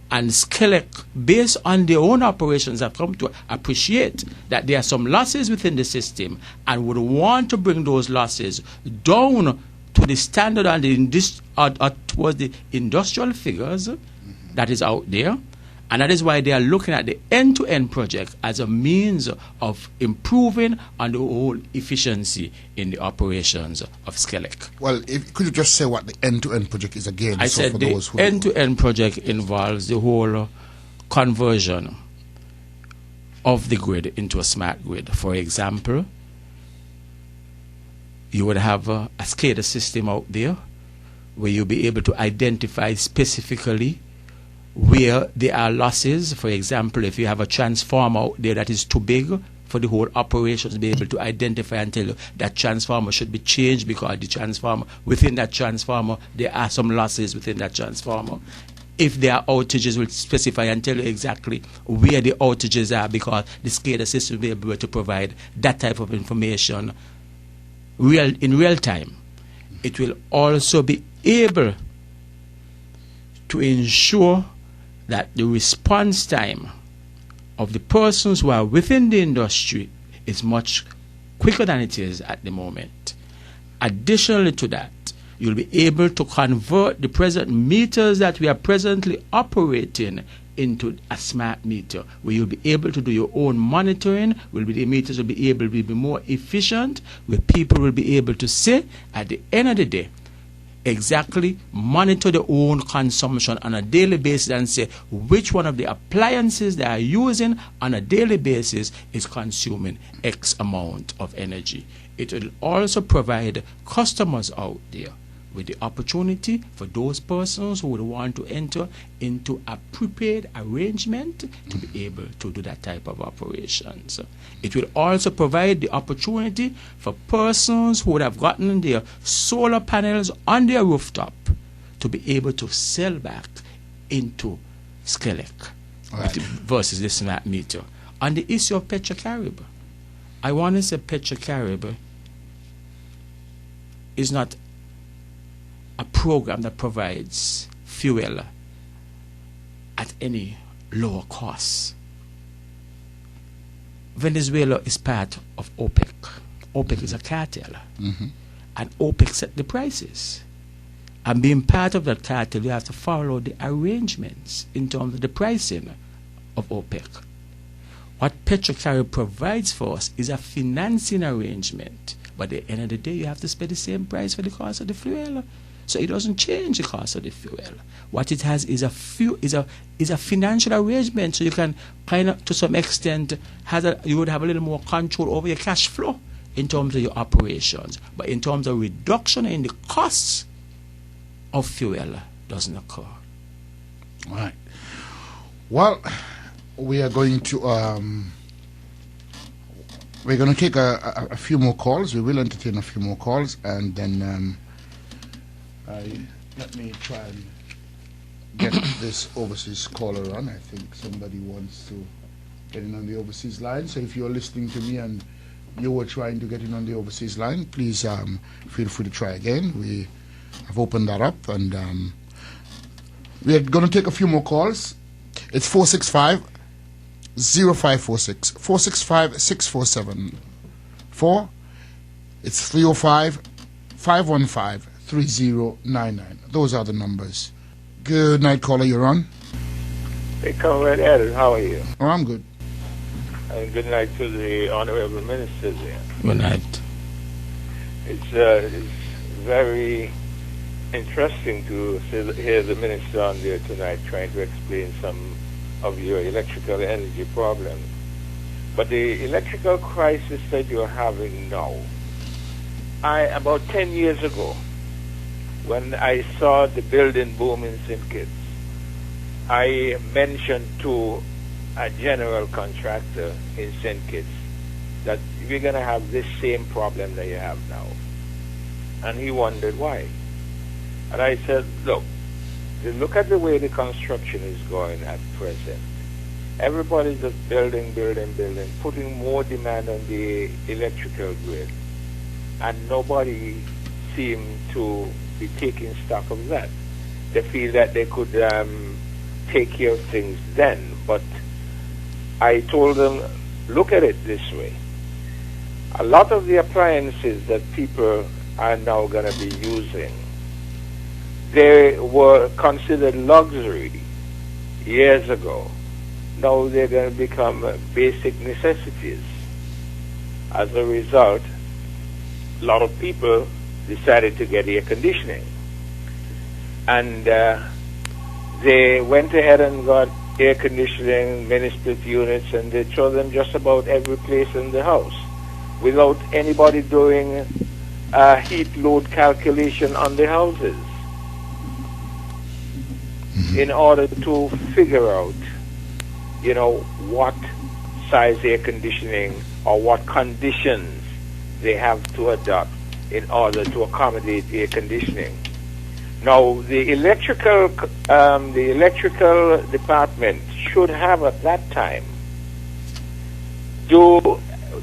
And Skelec, based on their own operations, have come to appreciate that there are some losses within the system and would want to bring those losses down to the standard and towards the industrial figures that is out there. And that is why they are looking at the end-to-end project as a means of improving on the whole efficiency in the operations of Skelec. Well, could you just say what the end-to-end project is again? I said the end-to-end project involves the whole conversion of the grid into a smart grid. For example, you would have a SCADA system out there where you'll be able to identify specifically where there are losses. For example, if you have a transformer out there that is too big for the whole operation, to be able to identify and tell you that transformer should be changed because the transformer, within that transformer, there are some losses within that transformer. If there are outages, we'll specify and tell you exactly where the outages are, because the SCADA system will be able to provide that type of information in real time. It will also be able to ensure that the response time of the persons who are within the industry is much quicker than it is at the moment. Additionally to that, you'll be able to convert the present meters that we are presently operating into a smart meter, where you'll be able to do your own monitoring, the meters will be able to be more efficient, where people will be able to say, at the end of the day, exactly monitor their own consumption on a daily basis and say which one of the appliances they are using on a daily basis is consuming X amount of energy. It will also provide customers out there with the opportunity for those persons who would want to enter into a prepaid arrangement to be able to do that type of operations. It will also provide the opportunity for persons who would have gotten their solar panels on their rooftop to be able to sell back into Skelec versus the smart meter. On the issue of Petrocarib, I want to say Petrocarib is not a program that provides fuel at any lower cost. Venezuela is part of OPEC. OPEC is a cartel. And OPEC set the prices. And being part of that cartel, you have to follow the arrangements in terms of the pricing of OPEC. What Petrocarib provides for us is a financing arrangement. But at the end of the day, you have to pay the same price for the cost of the fuel. So it doesn't change the cost of the fuel. What it has is a financial arrangement, so you can kind of, to some extent, you would have a little more control over your cash flow in terms of your operations. But in terms of reduction in the costs of fuel, doesn't occur. All right. Well, we are going to take a few more calls. We will entertain a few more calls, and then let me try and get this overseas caller on. I think somebody wants to get in on the overseas line. So if you're listening to me and you were trying to get in on the overseas line, please feel free to try again. We have opened that up, and we are going to take a few more calls. It's 465-0546, 465-6474. It's 305-515-3099. Those are the numbers. Good night, caller. You're on. Hey, Comrade Edward, how are you? Oh, I'm good. And good night to the Honorable Ministers here. Good night. It's very interesting to hear the Minister on there tonight trying to explain some of your electrical energy problems. But the electrical crisis that you're having now, about 10 years ago, when I saw the building boom in St. Kitts, I mentioned to a general contractor in St. Kitts that we're going to have this same problem that you have now. And he wondered why. And I said, look at the way the construction is going at present. Everybody's just building, putting more demand on the electrical grid. And nobody seemed to be taking stock of that. They feel that they could take care of things then. But I told them, look at it this way. A lot of the appliances that people are now going to be using, they were considered luxury years ago. Now they're going to become basic necessities. As a result, a lot of people decided to get air conditioning. And they went ahead and got air conditioning, mini-split units, and they throw them just about every place in the house without anybody doing a heat load calculation on the houses in order to figure out, what size air conditioning or what conditions they have to adopt in order to accommodate air conditioning. Now, the electrical department should have at that time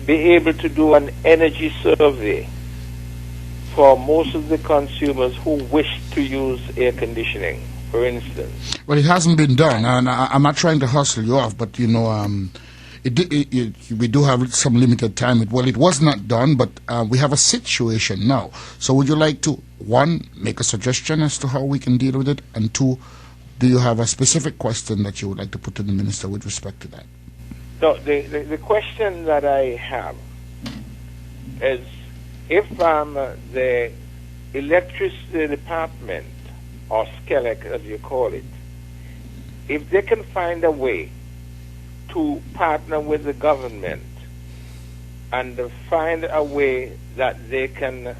be able to do an energy survey for most of the consumers who wish to use air conditioning, for instance? Well, it hasn't been done, and I'm not trying to hustle you off, but, we do have some limited time. It was not done, but we have a situation now. So would you like to, one, make a suggestion as to how we can deal with it, and two, do you have a specific question that you would like to put to the minister with respect to that? No, the question that I have is if the electricity department, or SCELEC as you call it, if they can find a way to partner with the government and find a way that they can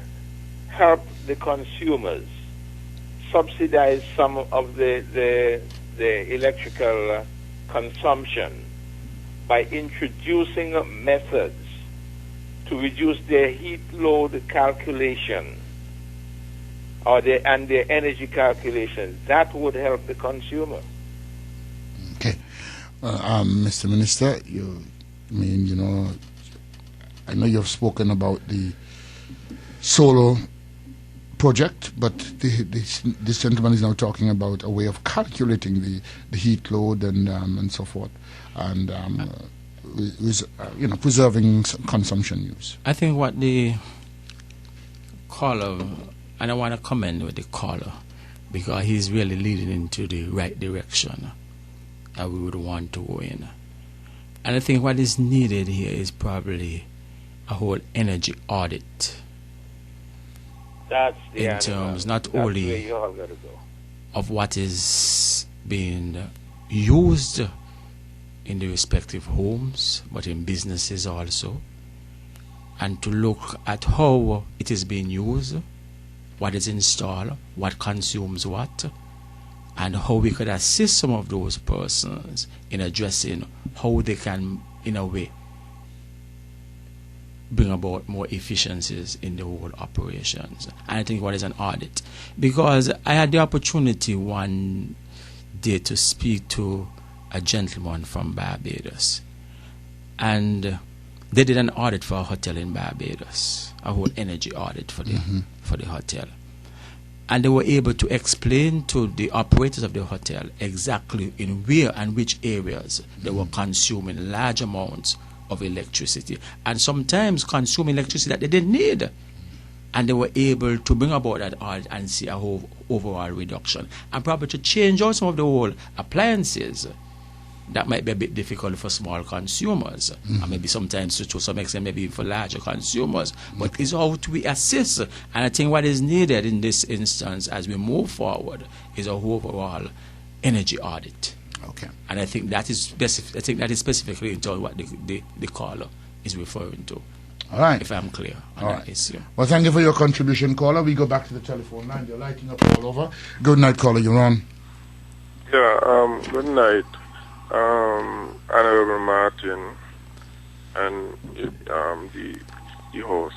help the consumers subsidize some of the electrical consumption by introducing methods to reduce their heat load calculation and their energy calculation, that would help the consumer. Okay. Mr. Minister, I know you've spoken about the solar project, but this gentleman is now talking about a way of calculating the heat load and so forth, and preserving consumption use. I think what the caller, and I want to commend with the caller, because he's really leading into the right direction that we would want to go in. And I think what is needed here is probably a whole energy audit. That's the in terms not That's only where you all gotta go. of what is being used in the respective homes, but in businesses also, and to look at how it is being used, what is installed, what consumes what, and how we could assist some of those persons in addressing how they can, in a way, bring about more efficiencies in the whole operations. And I think what is an audit. Because I had the opportunity one day to speak to a gentleman from Barbados. And they did an audit for a hotel in Barbados, a whole energy audit for the hotel. And they were able to explain to the operators of the hotel exactly in where and which areas they were consuming large amounts of electricity, and sometimes consuming electricity that they didn't need. And they were able to bring about that audit and see a whole overall reduction, and probably to change out some of the whole appliances that might be a bit difficult for small consumers, and maybe sometimes to some extent maybe for larger consumers. But it's how do we assist? And I think what is needed in this instance as we move forward is a overall energy audit. Okay. And I think that is specifically into what the caller is referring to. All right. If I'm clear on All that right. issue. Well, thank you for your contribution, caller. We go back to the telephone line. You're lighting up all over. Good night, caller. You're on. Yeah, good night, Honorable Martin and the host.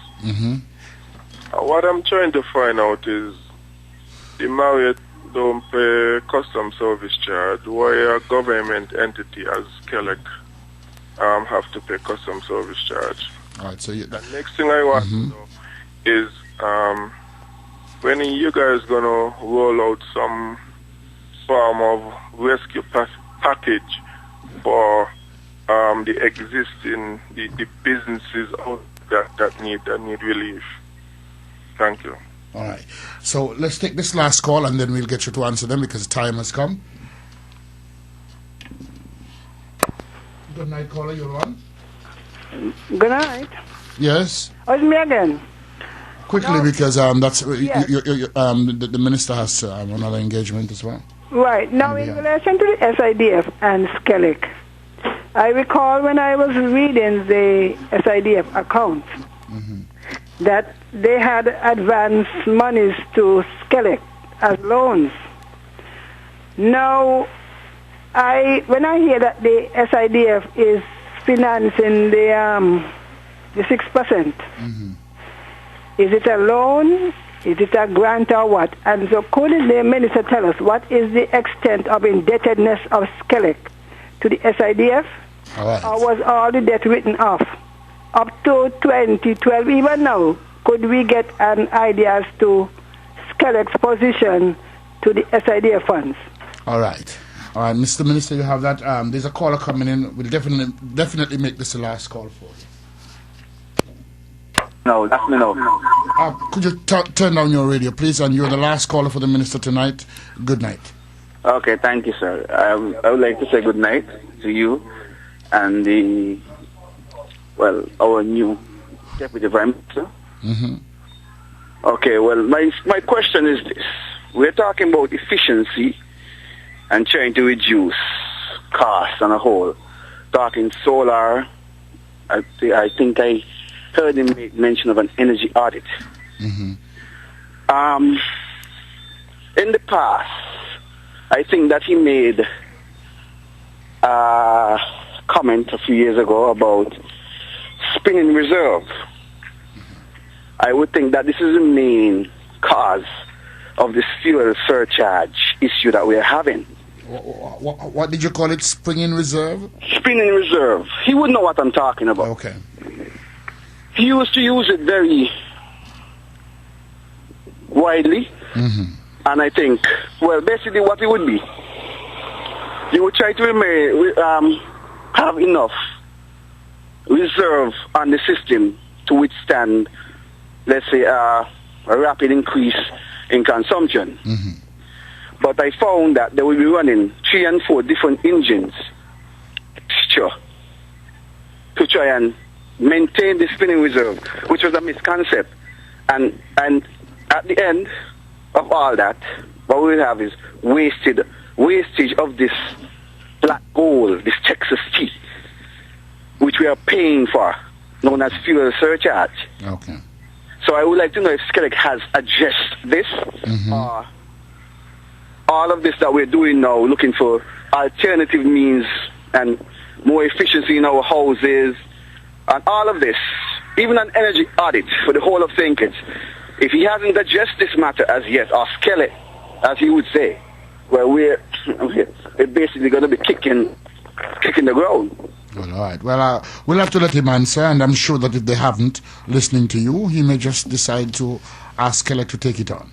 What I'm trying to find out is the Marriott don't pay custom service charge. Why a government entity as SCELEC have to pay custom service charge? All right. So the next thing I want to know is when you guys gonna roll out some form of rescue package for the existing the businesses out that need relief. Thank you. all right. So let's take this last call, and then we'll get you to answer them because time has come. Good night, caller. You're on. Good night. Yes. Oh, it's me again. Quickly, No. because that's Yes. the minister has another engagement as well. Right. Now, in relation to the SIDF and SCELEC, I recall when I was reading the SIDF accounts that they had advanced monies to SCELEC as loans. Now, when I hear that the SIDF is financing the 6%, is it a loan? Is it a grant or what? And so could the minister tell us what is the extent of indebtedness of SCELEC to the SIDF? All right. Or was all the debt written off? Up to 2012, even now, could we get an idea as to Skelec's position to the SIDF funds? All right. All right, Mr. Minister, you have that. There's a caller coming in. We'll definitely make this the last call for you. No, that's me now. Could you turn down your radio, please? And you're the last caller for the minister tonight. Good night. Okay, thank you, sir. I would like to say good night to you and our new Deputy Prime Minister. Mm-hmm. Okay, well, my question is this. We're talking about efficiency and trying to reduce costs on a whole. Talking solar, I think I heard him make mention of an energy audit. Mm-hmm. In the past, I think that he made a comment a few years ago about spinning reserve. I would think that this is the main cause of this fuel surcharge issue that we're having. What did you call it? Springing reserve? Spinning reserve. He would know what I'm talking about. Okay. He used to use it very widely. Mm-hmm. And I think, well, basically what it would be, you would try to have enough reserve on the system to withstand, let's say, a rapid increase in consumption. Mm-hmm. But I found that they will be running 3 and 4 different engines to try and maintain the spinning reserve, which was a misconcept. And at the end of all that, what we will have is wastage of this black gold, this Texas tea, which we are paying for, known as fuel surcharge. Okay. So I would like to know if Skelec has addressed this, all of this that we're doing now, looking for alternative means and more efficiency in our houses, and all of this, even an energy audit for the whole of St. Kitts. If he hasn't addressed this matter as yet, or Skelec, as he would say, well, we're basically going to be kicking the ground. Well, all right. Well, we'll have to let him answer, and I'm sure that if they haven't, listening to you, he may just decide to ask Skelec to take it on.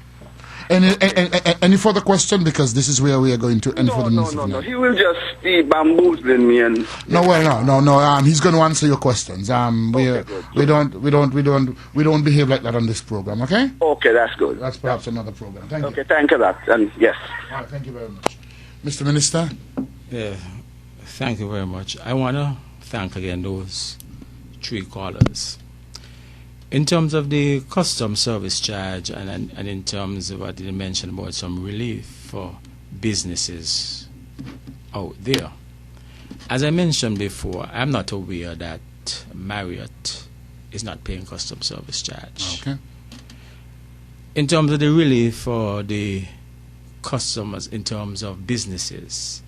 Any further question? Because this is where we are going to end for the minister. No. He will just be bamboozling me and. No. He's going to answer your questions. We don't behave like that on this program. Okay. Okay, that's good. That's perhaps another program. Thank you. Okay, thank you, that. And yes. All right. Thank you very much, Mr. Minister. Yeah, thank you very much. I want to thank again those 3 callers. In terms of the custom service charge and in terms of what you mentioned about some relief for businesses out there, as I mentioned before, I'm not aware that Marriott is not paying custom service charge. Okay. In terms of the relief for the customers in terms of businesses,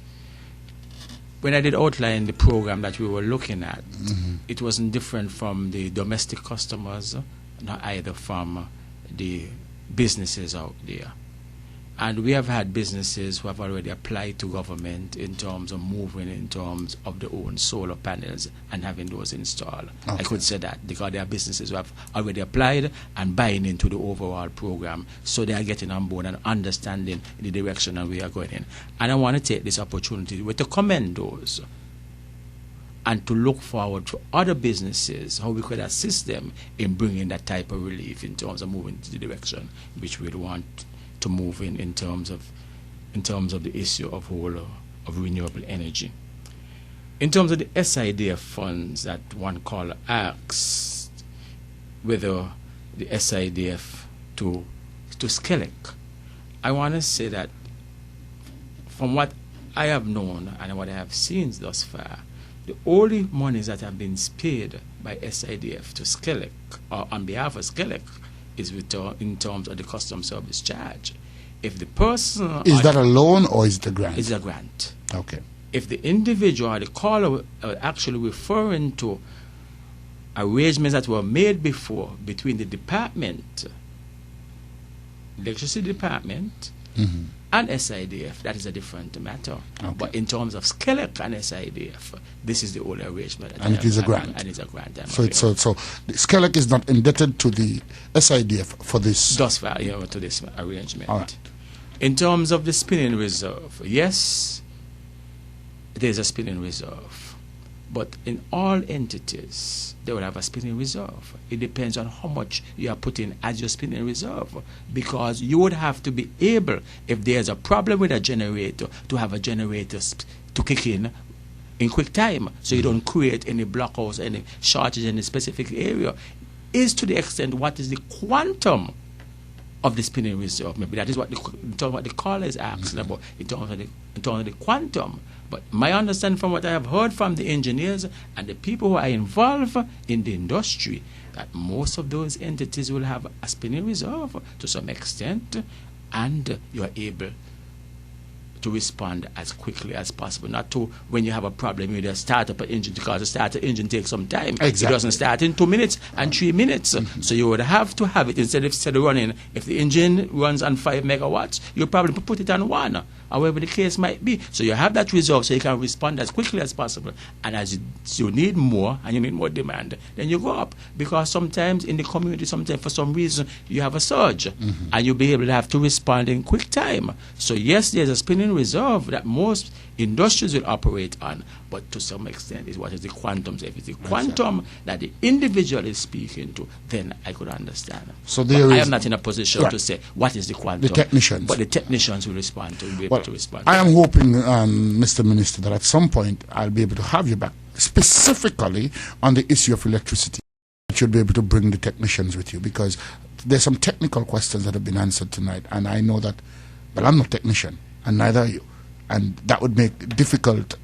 when I did outline the program that we were looking at, it wasn't different from the domestic customers, nor either from the businesses out there. And we have had businesses who have already applied to government in terms of moving in terms of their own solar panels and having those installed. Okay. I could say that because there are businesses who have already applied and buying into the overall program, so they are getting on board and understanding the direction that we are going in. And I want to take this opportunity to commend those and to look forward to other businesses, how we could assist them in bringing that type of relief in terms of moving to the direction which we want to move in terms of the issue of renewable energy. In terms of the SIDF funds that one caller asked, whether the SIDF to Skelec, I want to say that from what I have known and what I have seen thus far, the only monies that have been paid by SIDF to Skelec or on behalf of Skelec is in terms of the custom service charge. If the person... Is that a loan or is it a grant? It's a grant. Okay. If the individual or the caller are actually referring to arrangements that were made before between the department, electricity department, and SIDF, that is a different matter. Okay. But in terms of SCELEC and SIDF, this is the only arrangement. And it is a grant. And it's a grant. So the SCELEC is not indebted to the SIDF for this? Thus far, to this arrangement. All right. In terms of the spinning reserve, yes, there's a spinning reserve. But in all entities, they will have a spinning reserve. It depends on how much you are putting as your spinning reserve. Because you would have to be able, if there's a problem with a generator, to have a generator to kick in quick time. So you don't create any blockouts, any shortage in a specific area. Is to the extent what is the quantum of the spinning reserve. Maybe that is what the caller is asking about in terms of the quantum. But my understanding from what I have heard from the engineers and the people who are involved in the industry, that most of those entities will have a spinning reserve to some extent, and you are able to respond as quickly as possible. Not to when you have a problem, you just start up an engine, because the starter engine takes some time. Exactly. It doesn't start in 2 minutes and 3 minutes. So you would have to have it instead of running. If the engine runs on 5 megawatts, you probably put it on 1, however the case might be. So you have that reserve so you can respond as quickly as possible. And as you need more and you need more demand, then you go up. Because sometimes in the community, sometimes for some reason, you have a surge and you'll be able to have to respond in quick time. So yes, there's a spinning reserve that most industries will operate on, but to some extent is what is the quantum. If it's the quantum that the individual is speaking to, then I could understand. So I am not in a position to say what is the quantum. The technicians. But the technicians will respond to be able to respond. I am hoping, Mr. Minister, that at some point I'll be able to have you back specifically on the issue of electricity. That you'll be able to bring the technicians with you, because there's some technical questions that have been answered tonight, and I know that, well, I'm not a technician, and neither are you. And that would make it difficult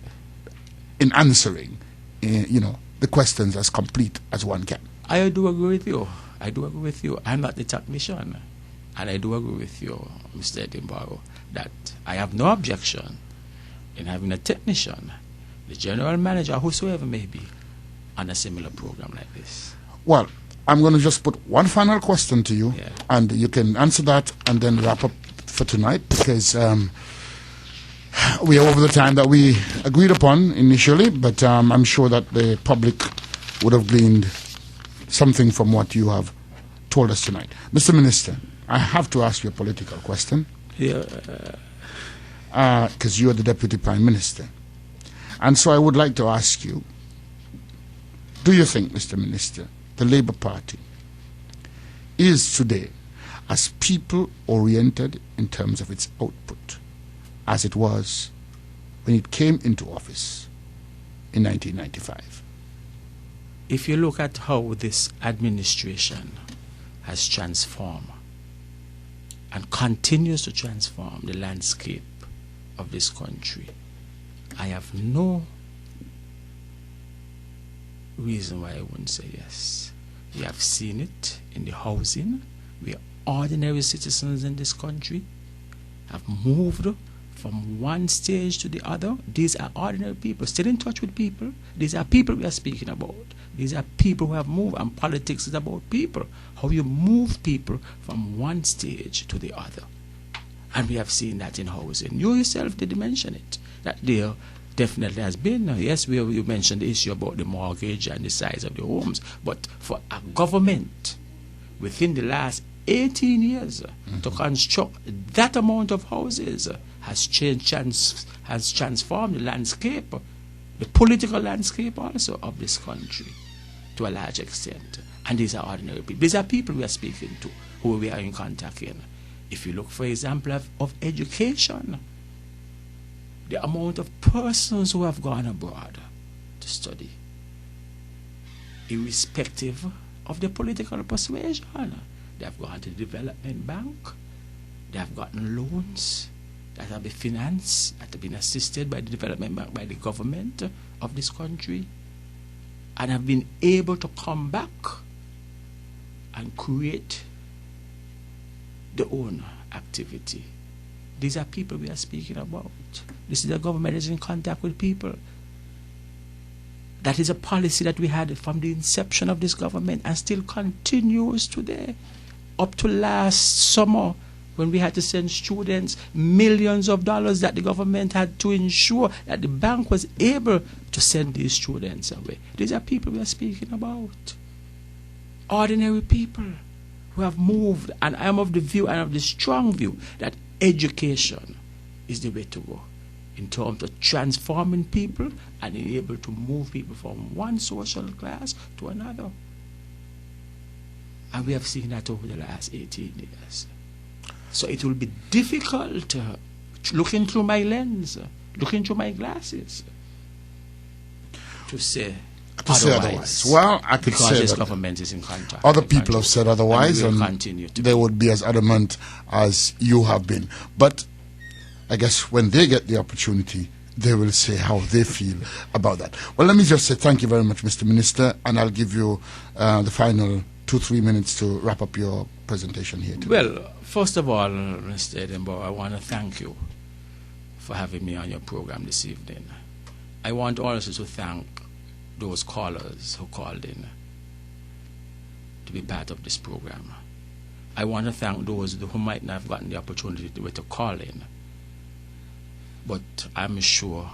in answering, the questions as complete as one can. I do agree with you. I'm not the technician. And I do agree with you, Mr. Edinborough, that I have no objection in having a technician, the general manager, whosoever may be, on a similar program like this. Well, I'm going to just put one final question to you, and you can answer that and then wrap up for tonight, because we are over the time that we agreed upon initially, but I'm sure that the public would have gleaned something from what you have told us tonight. Mr. Minister, I have to ask you a political question. Because you are the Deputy Prime Minister. And so I would like to ask you, do you think, Mr. Minister, the Labour Party is today as people-oriented in terms of its output as it was when it came into office in 1995? If you look at how this administration has transformed and continues to transform the landscape of this country, I have no reason why I wouldn't say yes. We have seen it in the housing, where ordinary citizens in this country have moved from one stage to the other. These are ordinary people, still in touch with people. These are people we are speaking about. These are people who have moved, and politics is about people. How you move people from one stage to the other. And we have seen that in housing. You yourself did mention it, that there definitely has been. Yes, you mentioned the issue about the mortgage and the size of the homes, but for a government within the last 18 years to construct that amount of houses has transformed the landscape, the political landscape also of this country to a large extent. And these are ordinary people. These are people we are speaking to, who we are in contact with. If you look, for example, of education, the amount of persons who have gone abroad to study, irrespective of their political persuasion, they have gone to the development bank, they have gotten loans that have been financed, that have been assisted by the development bank, by the government of this country, and have been able to come back and create their own activity. These are people we are speaking about. This is the government that is in contact with people. That is a policy that we had from the inception of this government and still continues today. Up to last summer, when we had to send students millions of dollars that the government had to ensure that the bank was able to send these students away. These are people we are speaking about. Ordinary people who have moved, and I am of the view, and of the strong view, that education is the way to go in terms of transforming people and being able to move people from one social class to another. And we have seen that over the last 18 years. So it will be difficult looking through my lens, looking through my glasses, to say otherwise. Well, I could because say this that government is in contact. other people have said otherwise, and and they would be as adamant as you have been. But I guess when they get the opportunity, they will say how they feel about that. Well, let me just say thank you very much, Mr. Minister, and I'll give you the final 2-3 minutes to wrap up your presentation here today. Well, first of all, Mr. Edinborough, I want to thank you for having me on your program this evening. I want also to thank those callers who called in to be part of this program. I want to thank those who might not have gotten the opportunity to call in. But I'm sure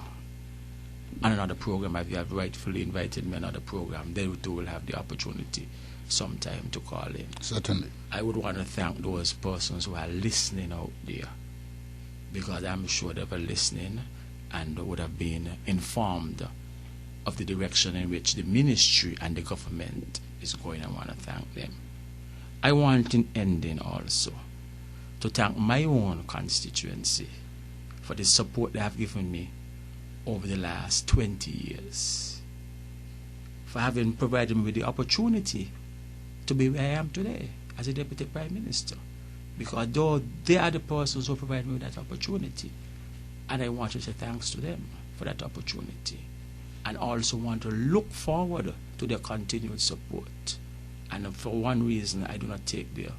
on another program, if you have rightfully invited me on another program, they too will have the opportunity sometime to call in. Certainly. I would want to thank those persons who are listening out there, because I'm sure they were listening and would have been informed of the direction in which the ministry and the government is going. I want to thank them. I want in ending also to thank my own constituency for the support they have given me over the last 20 years, for having provided me with the opportunity to be where I am today as a Deputy Prime Minister, because though they are the persons who provided me with that opportunity, and I want to say thanks to them for that opportunity, and also want to look forward to their continued support. And for one reason, I do not take their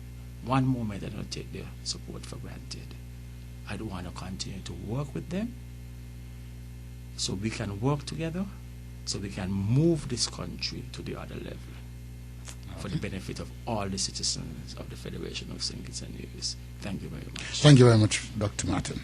support for granted. I do want to continue to work with them so we can work together, so we can move this country to the other level for the benefit of all the citizens of the Federation of St. Kitts and Nevis. Thank you very much. Thank you very much, Dr. Martin.